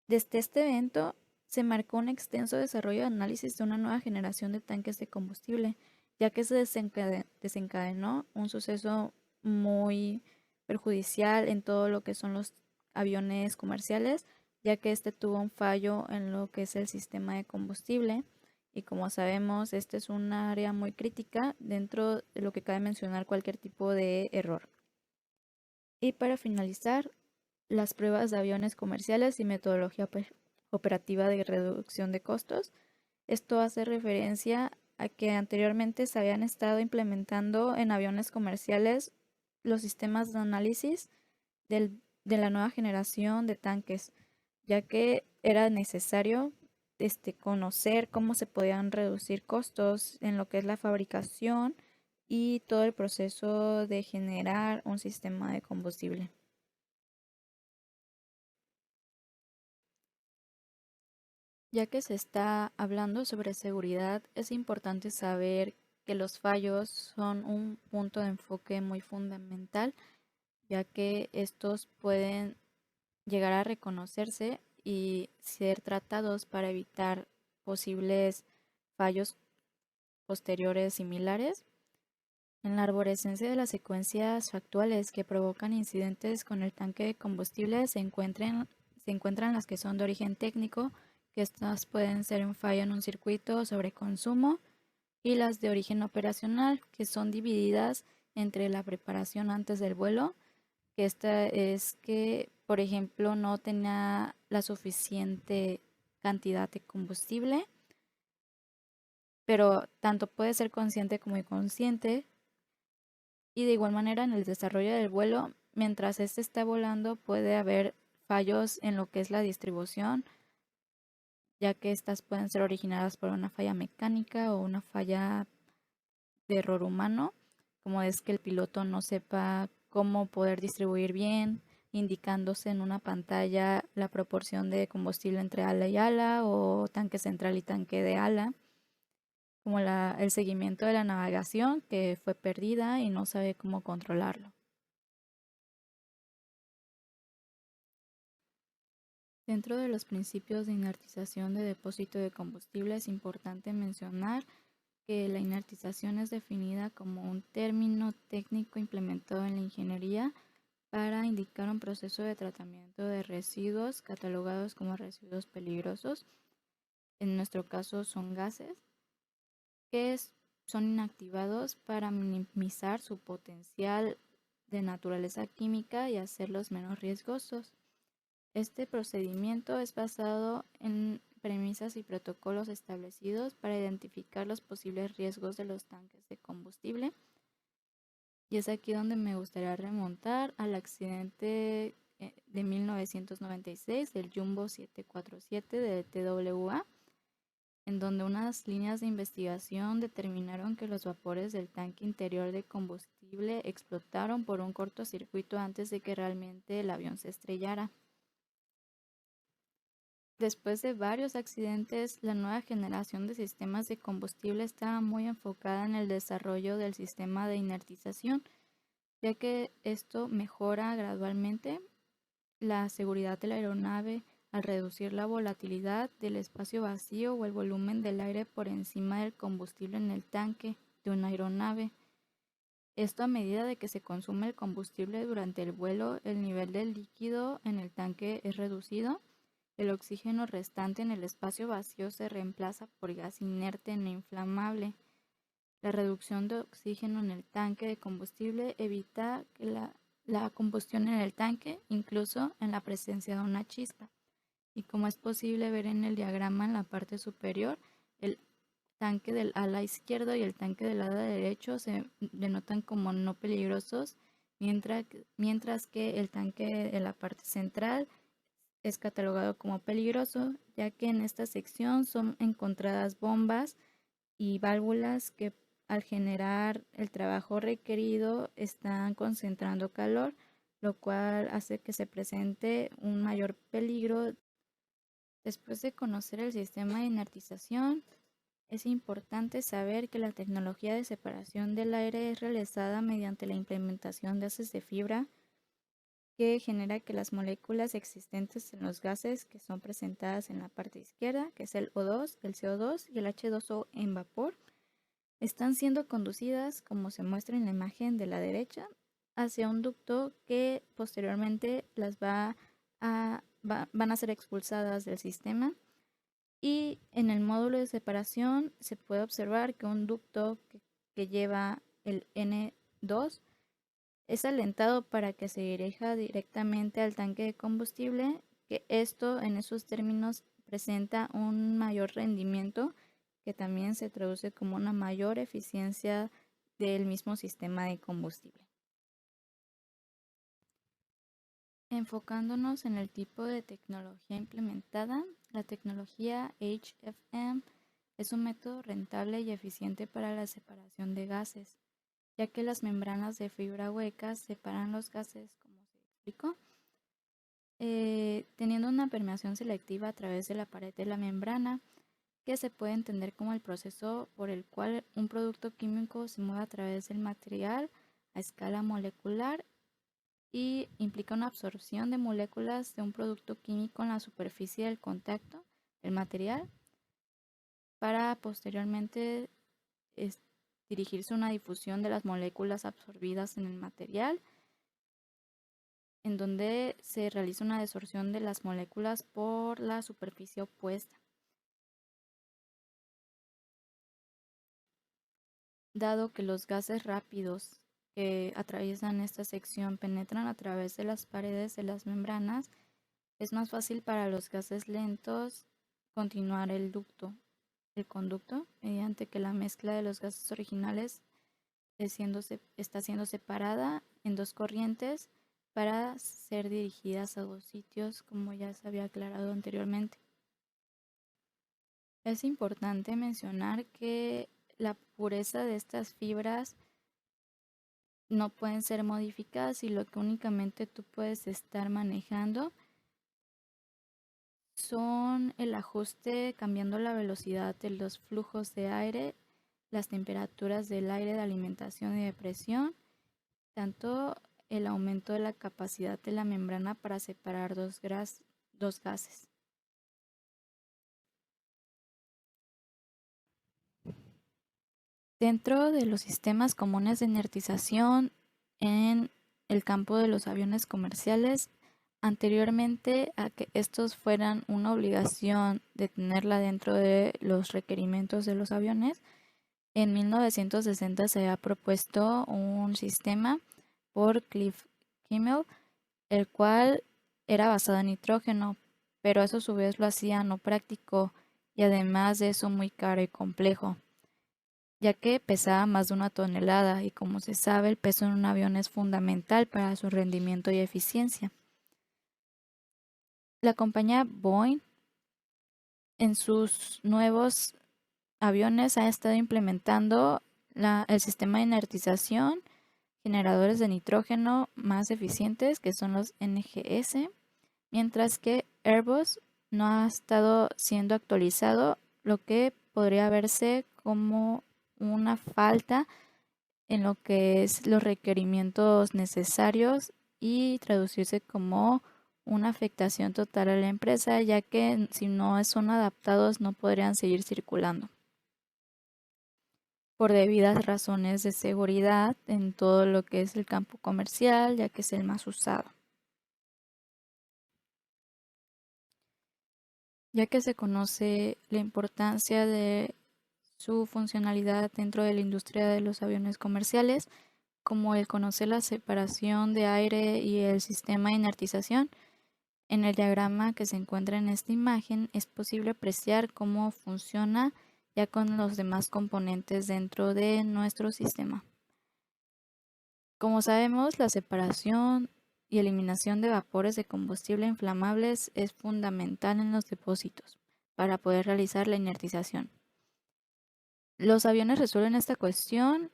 Desde este evento se marcó un extenso desarrollo de análisis de una nueva generación de tanques de combustible, ya que se desencadenó un suceso muy perjudicial en todo lo que son los aviones comerciales, ya que este tuvo un fallo en lo que es el sistema de combustible. Y como sabemos, este es un área muy crítica dentro de lo que cabe mencionar cualquier tipo de error. Y para finalizar, las pruebas de aviones comerciales y metodología operativa de reducción de costos. Esto hace referencia a que anteriormente se habían estado implementando en aviones comerciales los sistemas de análisis de la nueva generación de tanques, ya que era necesario conocer cómo se podían reducir costos en lo que es la fabricación y todo el proceso de generar un sistema de combustible. Ya que se está hablando sobre seguridad, es importante saber que los fallos son un punto de enfoque muy fundamental, ya que estos pueden llegar a reconocerse y ser tratados para evitar posibles fallos posteriores similares. En la arborescencia de las secuencias factuales que provocan incidentes con el tanque de combustible se encuentran las que son de origen técnico, que estas pueden ser un fallo en un circuito sobre consumo, y las de origen operacional, que son divididas entre la preparación antes del vuelo, que esta es que, por ejemplo, no tenía la suficiente cantidad de combustible, pero tanto puede ser consciente como inconsciente. Y de igual manera en el desarrollo del vuelo, mientras este está volando, puede haber fallos en lo que es la distribución, ya que estas pueden ser originadas por una falla mecánica o una falla de error humano, como es que el piloto no sepa cómo poder distribuir bien, indicándose en una pantalla la proporción de combustible entre ala y ala o tanque central y tanque de ala, como el seguimiento de la navegación que fue perdida y no sabe cómo controlarlo. Dentro de los principios de inertización de depósito de combustible es importante mencionar que la inertización es definida como un término técnico implementado en la ingeniería para indicar un proceso de tratamiento de residuos catalogados como residuos peligrosos. En nuestro caso son gases que son inactivados para minimizar su potencial de naturaleza química y hacerlos menos riesgosos. Este procedimiento es basado en premisas y protocolos establecidos para identificar los posibles riesgos de los tanques de combustible. Y es aquí donde me gustaría remontar al accidente de 1996 del Jumbo 747 de TWA, en donde unas líneas de investigación determinaron que los vapores del tanque interior de combustible explotaron por un cortocircuito antes de que realmente el avión se estrellara. Después de varios accidentes, la nueva generación de sistemas de combustible estaba muy enfocada en el desarrollo del sistema de inertización, ya que esto mejora gradualmente la seguridad de la aeronave al reducir la volatilidad del espacio vacío o el volumen del aire por encima del combustible en el tanque de una aeronave. Esto a medida de que se consume el combustible durante el vuelo, el nivel del líquido en el tanque es reducido. El oxígeno restante en el espacio vacío se reemplaza por gas inerte no inflamable. La reducción de oxígeno en el tanque de combustible evita que la combustión en el tanque, incluso en la presencia de una chispa. Y como es posible ver en el diagrama en la parte superior, el tanque del ala izquierdo y el tanque del ala derecho se denotan como no peligrosos, mientras que el tanque de la parte central es catalogado como peligroso, ya que en esta sección son encontradas bombas y válvulas que al generar el trabajo requerido están concentrando calor, lo cual hace que se presente un mayor peligro. Después de conocer el sistema de inertización, es importante saber que la tecnología de separación del aire es realizada mediante la implementación de haces de fibra que genera que las moléculas existentes en los gases que son presentadas en la parte izquierda, que es el O2, el CO2 y el H2O en vapor, están siendo conducidas, como se muestra en la imagen de la derecha, hacia un ducto que posteriormente van a ser expulsadas del sistema. Y en el módulo de separación se puede observar que un ducto que lleva el N2 es alentado para que se dirija directamente al tanque de combustible, que esto en esos términos presenta un mayor rendimiento que también se traduce como una mayor eficiencia del mismo sistema de combustible. Enfocándonos en el tipo de tecnología implementada, la tecnología HFM es un método rentable y eficiente para la separación de gases, ya que las membranas de fibra hueca separan los gases, como se explicó, teniendo una permeación selectiva a través de la pared de la membrana, que se puede entender como el proceso por el cual un producto químico se mueve a través del material a escala molecular y implica una absorción de moléculas de un producto químico en la superficie del contacto del material para posteriormente dirigirse a una difusión de las moléculas absorbidas en el material, en donde se realiza una desorción de las moléculas por la superficie opuesta. Dado que los gases rápidos que atraviesan esta sección penetran a través de las paredes de las membranas, es más fácil para los gases lentos continuar el conducto, mediante que la mezcla de los gases originales está siendo separada en dos corrientes para ser dirigidas a dos sitios, como ya se había aclarado anteriormente. Es importante mencionar que la pureza de estas fibras no pueden ser modificadas y lo que únicamente tú puedes estar manejando son el ajuste cambiando la velocidad de los flujos de aire, las temperaturas del aire de alimentación y de presión, tanto el aumento de la capacidad de la membrana para separar dos gases. Dentro de los sistemas comunes de inertización en el campo de los aviones comerciales, anteriormente a que estos fueran una obligación de tenerla dentro de los requerimientos de los aviones, en 1960 se ha propuesto un sistema por Cliff Kimmel, el cual era basado en nitrógeno, pero eso a su vez lo hacía no práctico y además de eso muy caro y complejo. ya que pesaba más de 1 tonelada y como se sabe, el peso en un avión es fundamental para su rendimiento y eficiencia. La compañía Boeing en sus nuevos aviones ha estado implementando el sistema de inertización, generadores de nitrógeno más eficientes, que son los NGS, mientras que Airbus no ha estado siendo actualizado, lo que podría verse como una falta en lo que es los requerimientos necesarios y traducirse como una afectación total a la empresa, ya que si no son adaptados no podrían seguir circulando por debidas razones de seguridad en todo lo que es el campo comercial, ya que es el más usado. Ya que se conoce la importancia de su funcionalidad dentro de la industria de los aviones comerciales, como el conocer la separación de aire y el sistema de inertización. En el diagrama que se encuentra en esta imagen es posible apreciar cómo funciona ya con los demás componentes dentro de nuestro sistema. Como sabemos, la separación y eliminación de vapores de combustible inflamables es fundamental en los depósitos para poder realizar la inertización. Los aviones resuelven esta cuestión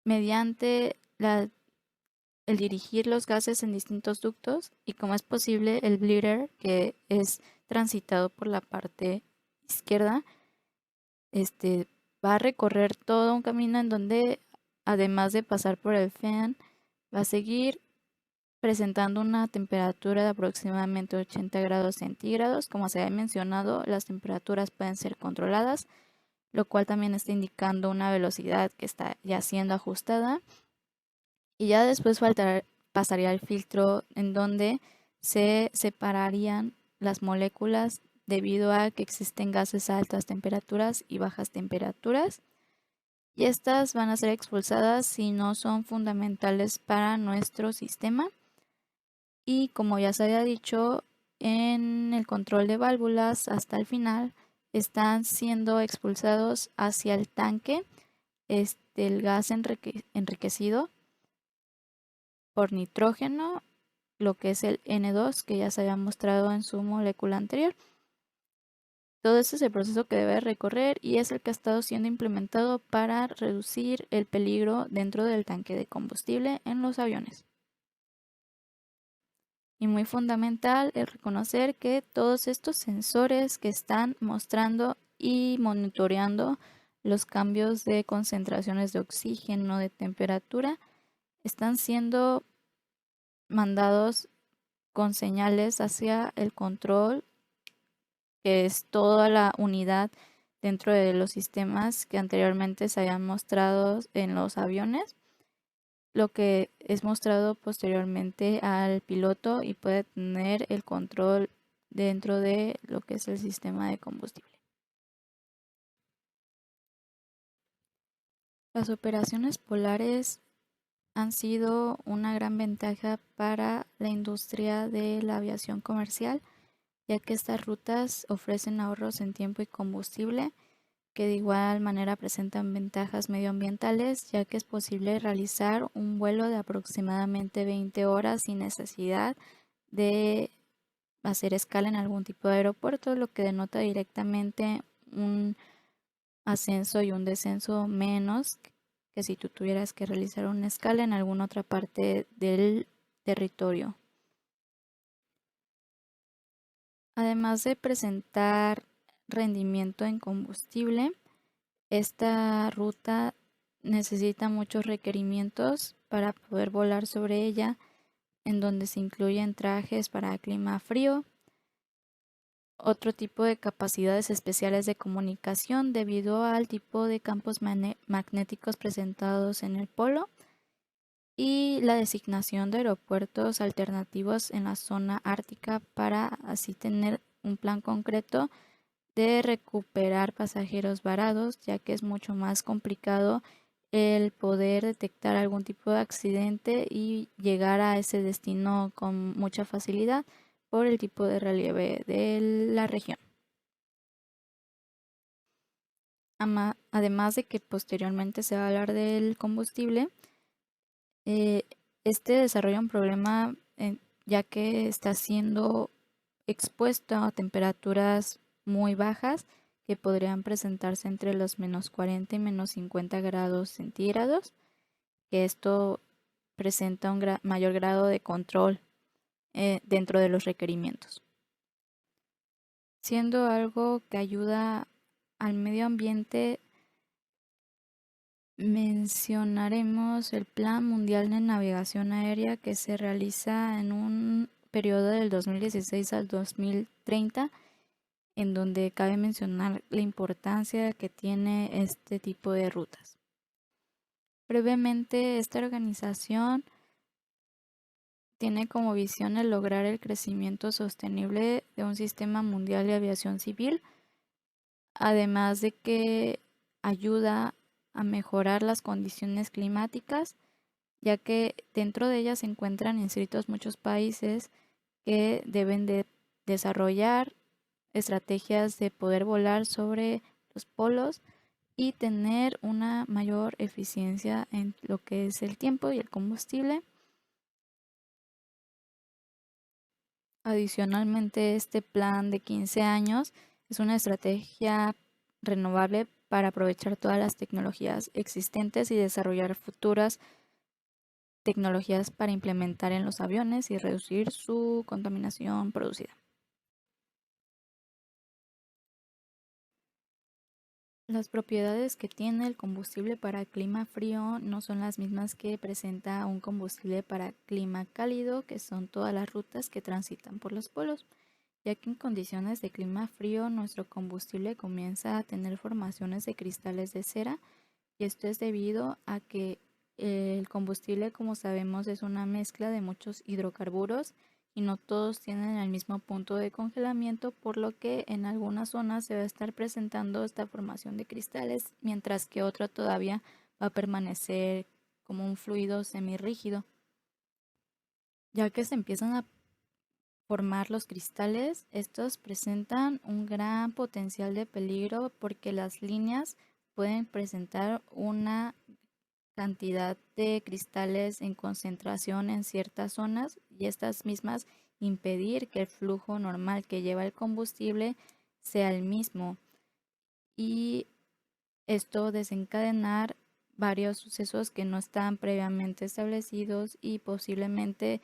mediante el dirigir los gases en distintos ductos y como es posible el bleeder, que es transitado por la parte izquierda, va a recorrer todo un camino en donde además de pasar por el fan, va a seguir presentando una temperatura de aproximadamente 80 grados centígrados. Como se ha mencionado, las temperaturas pueden ser controladas, lo cual también está indicando una velocidad que está ya siendo ajustada. Y ya después pasaría al filtro en donde se separarían las moléculas debido a que existen gases a altas temperaturas y bajas temperaturas. Y estas van a ser expulsadas si no son fundamentales para nuestro sistema. Y como ya se había dicho, en el control de válvulas hasta el final están siendo expulsados hacia el tanque el gas enriquecido por nitrógeno, lo que es el N2, que ya se había mostrado en su molécula anterior. Todo esto es el proceso que debe recorrer y es el que ha estado siendo implementado para reducir el peligro dentro del tanque de combustible en los aviones. Y muy fundamental es reconocer que todos estos sensores que están mostrando y monitoreando los cambios de concentraciones de oxígeno, de temperatura, están siendo mandados con señales hacia el control, que es toda la unidad dentro de los sistemas que anteriormente se habían mostrado en los aviones, lo que es mostrado posteriormente al piloto y puede tener el control dentro de lo que es el sistema de combustible. Las operaciones polares han sido una gran ventaja para la industria de la aviación comercial, ya que estas rutas ofrecen ahorros en tiempo y combustible, que de igual manera presentan ventajas medioambientales, ya que es posible realizar un vuelo de aproximadamente 20 horas sin necesidad de hacer escala en algún tipo de aeropuerto, lo que denota directamente un ascenso y un descenso menos que si tú tuvieras que realizar una escala en alguna otra parte del territorio. Además de presentar rendimiento en combustible, esta ruta necesita muchos requerimientos para poder volar sobre ella, en donde se incluyen trajes para clima frío, otro tipo de capacidades especiales de comunicación debido al tipo de campos magnéticos presentados en el polo y la designación de aeropuertos alternativos en la zona ártica para así tener un plan concreto de recuperar pasajeros varados, ya que es mucho más complicado el poder detectar algún tipo de accidente y llegar a ese destino con mucha facilidad por el tipo de relieve de la región. Además de que posteriormente se va a hablar del combustible, este desarrolla un problema ya que está siendo expuesto a temperaturas muy bajas que podrían presentarse entre los -40 y -50 grados centígrados, que esto presenta un mayor grado de control dentro de los requerimientos, siendo algo que ayuda al medio ambiente. Mencionaremos el Plan Mundial de Navegación Aérea que se realiza en un periodo del 2016 al 2030, en donde cabe mencionar la importancia que tiene este tipo de rutas. Brevemente, esta organización tiene como visión el lograr el crecimiento sostenible de un sistema mundial de aviación civil, además de que ayuda a mejorar las condiciones climáticas, ya que dentro de ellas se encuentran inscritos muchos países que deben de desarrollar estrategias de poder volar sobre los polos y tener una mayor eficiencia en lo que es el tiempo y el combustible. Adicionalmente, este plan de 15 años es una estrategia renovable para aprovechar todas las tecnologías existentes y desarrollar futuras tecnologías para implementar en los aviones y reducir su contaminación producida. Las propiedades que tiene el combustible para clima frío no son las mismas que presenta un combustible para clima cálido, que son todas las rutas que transitan por los polos, ya que en condiciones de clima frío nuestro combustible comienza a tener formaciones de cristales de cera, y esto es debido a que el combustible, como sabemos, es una mezcla de muchos hidrocarburos y no todos tienen el mismo punto de congelamiento, por lo que en algunas zonas se va a estar presentando esta formación de cristales, mientras que otra todavía va a permanecer como un fluido semirrígido. Ya que se empiezan a formar los cristales, estos presentan un gran potencial de peligro porque las líneas pueden presentar una cantidad de cristales en concentración en ciertas zonas, y estas mismas impedir que el flujo normal que lleva el combustible sea el mismo, y esto desencadenar varios sucesos que no están previamente establecidos y posiblemente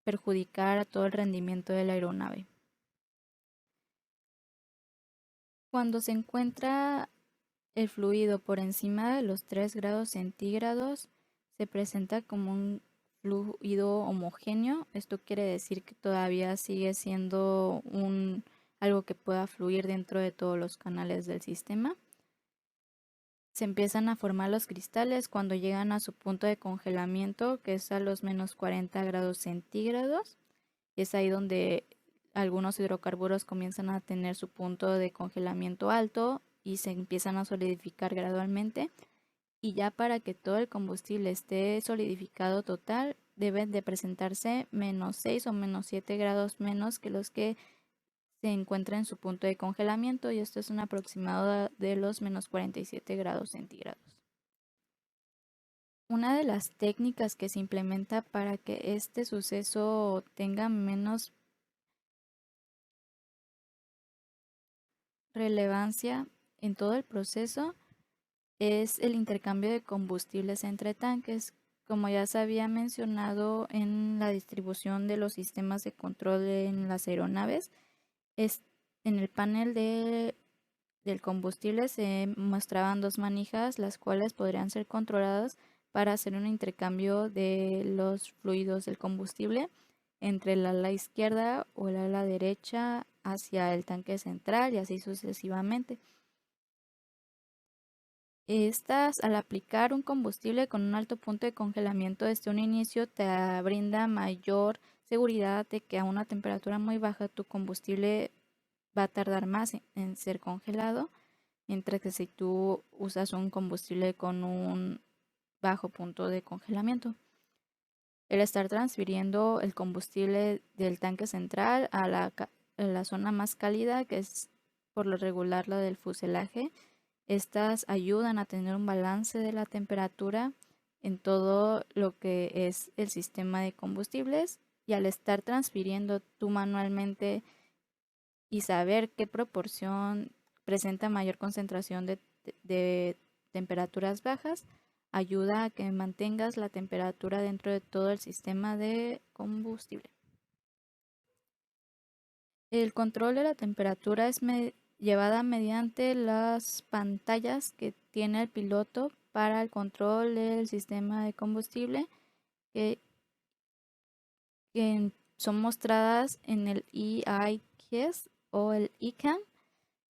perjudicar a todo el rendimiento de la aeronave. Cuando se encuentra el fluido por encima de los 3 grados centígrados, se presenta como un fluido homogéneo. Esto quiere decir que todavía sigue siendo algo que pueda fluir dentro de todos los canales del sistema. Se empiezan a formar los cristales cuando llegan a su punto de congelamiento, que es a los -40 grados centígrados. Y es ahí donde algunos hidrocarburos comienzan a tener su punto de congelamiento alto y se empiezan a solidificar gradualmente, y ya para que todo el combustible esté solidificado total deben de presentarse -6 o -7 grados menos que los que se encuentran en su punto de congelamiento, y esto es un aproximado de los -47 grados centígrados. Una de las técnicas que se implementa para que este suceso tenga menos relevancia en todo el proceso es el intercambio de combustibles entre tanques. Como ya se había mencionado en la distribución de los sistemas de control en las aeronaves, en el panel del combustible se mostraban 2 manijas, las cuales podrían ser controladas para hacer un intercambio de los fluidos del combustible entre el ala izquierda o el ala derecha hacia el tanque central, y así sucesivamente. Estas, al aplicar un combustible con un alto punto de congelamiento desde un inicio, te brinda mayor seguridad de que a una temperatura muy baja tu combustible va a tardar más en ser congelado, mientras que si tú usas un combustible con un bajo punto de congelamiento, el estar transfiriendo el combustible del tanque central a la zona más cálida, que es por lo regular la del fuselaje, Estas ayudan a tener un balance de la temperatura en todo lo que es el sistema de combustibles, y al estar transfiriendo tú manualmente y saber qué proporción presenta mayor concentración de temperaturas bajas, ayuda a que mantengas la temperatura dentro de todo el sistema de combustible. El control de la temperatura es llevada mediante las pantallas que tiene el piloto para el control del sistema de combustible, que son mostradas en el EIKS o el ICAM,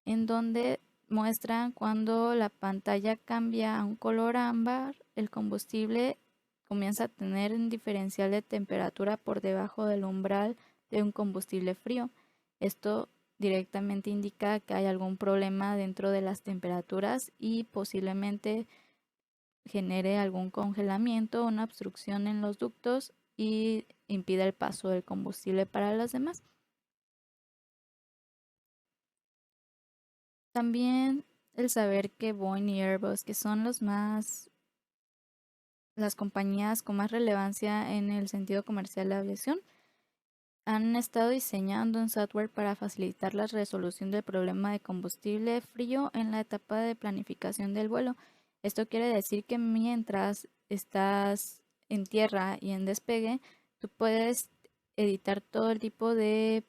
en donde muestran cuando la pantalla cambia a un color ámbar, el combustible comienza a tener un diferencial de temperatura por debajo del umbral de un combustible frío. Esto directamente indica que hay algún problema dentro de las temperaturas y posiblemente genere algún congelamiento o una obstrucción en los ductos y impida el paso del combustible para los demás. También el saber que Boeing y Airbus, que son las compañías con más relevancia en el sentido comercial de la aviación, han estado diseñando un software para facilitar la resolución del problema de combustible frío en la etapa de planificación del vuelo. Esto quiere decir que mientras estás en tierra y en despegue, tú puedes editar todo el tipo de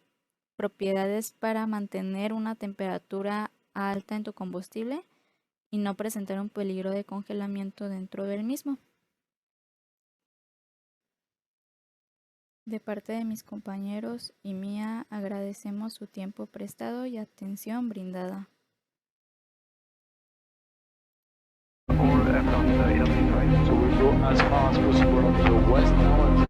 propiedades para mantener una temperatura alta en tu combustible y no presentar un peligro de congelamiento dentro del mismo. De parte de mis compañeros y mía, agradecemos su tiempo prestado y atención brindada. So we go as far as possible on the west now.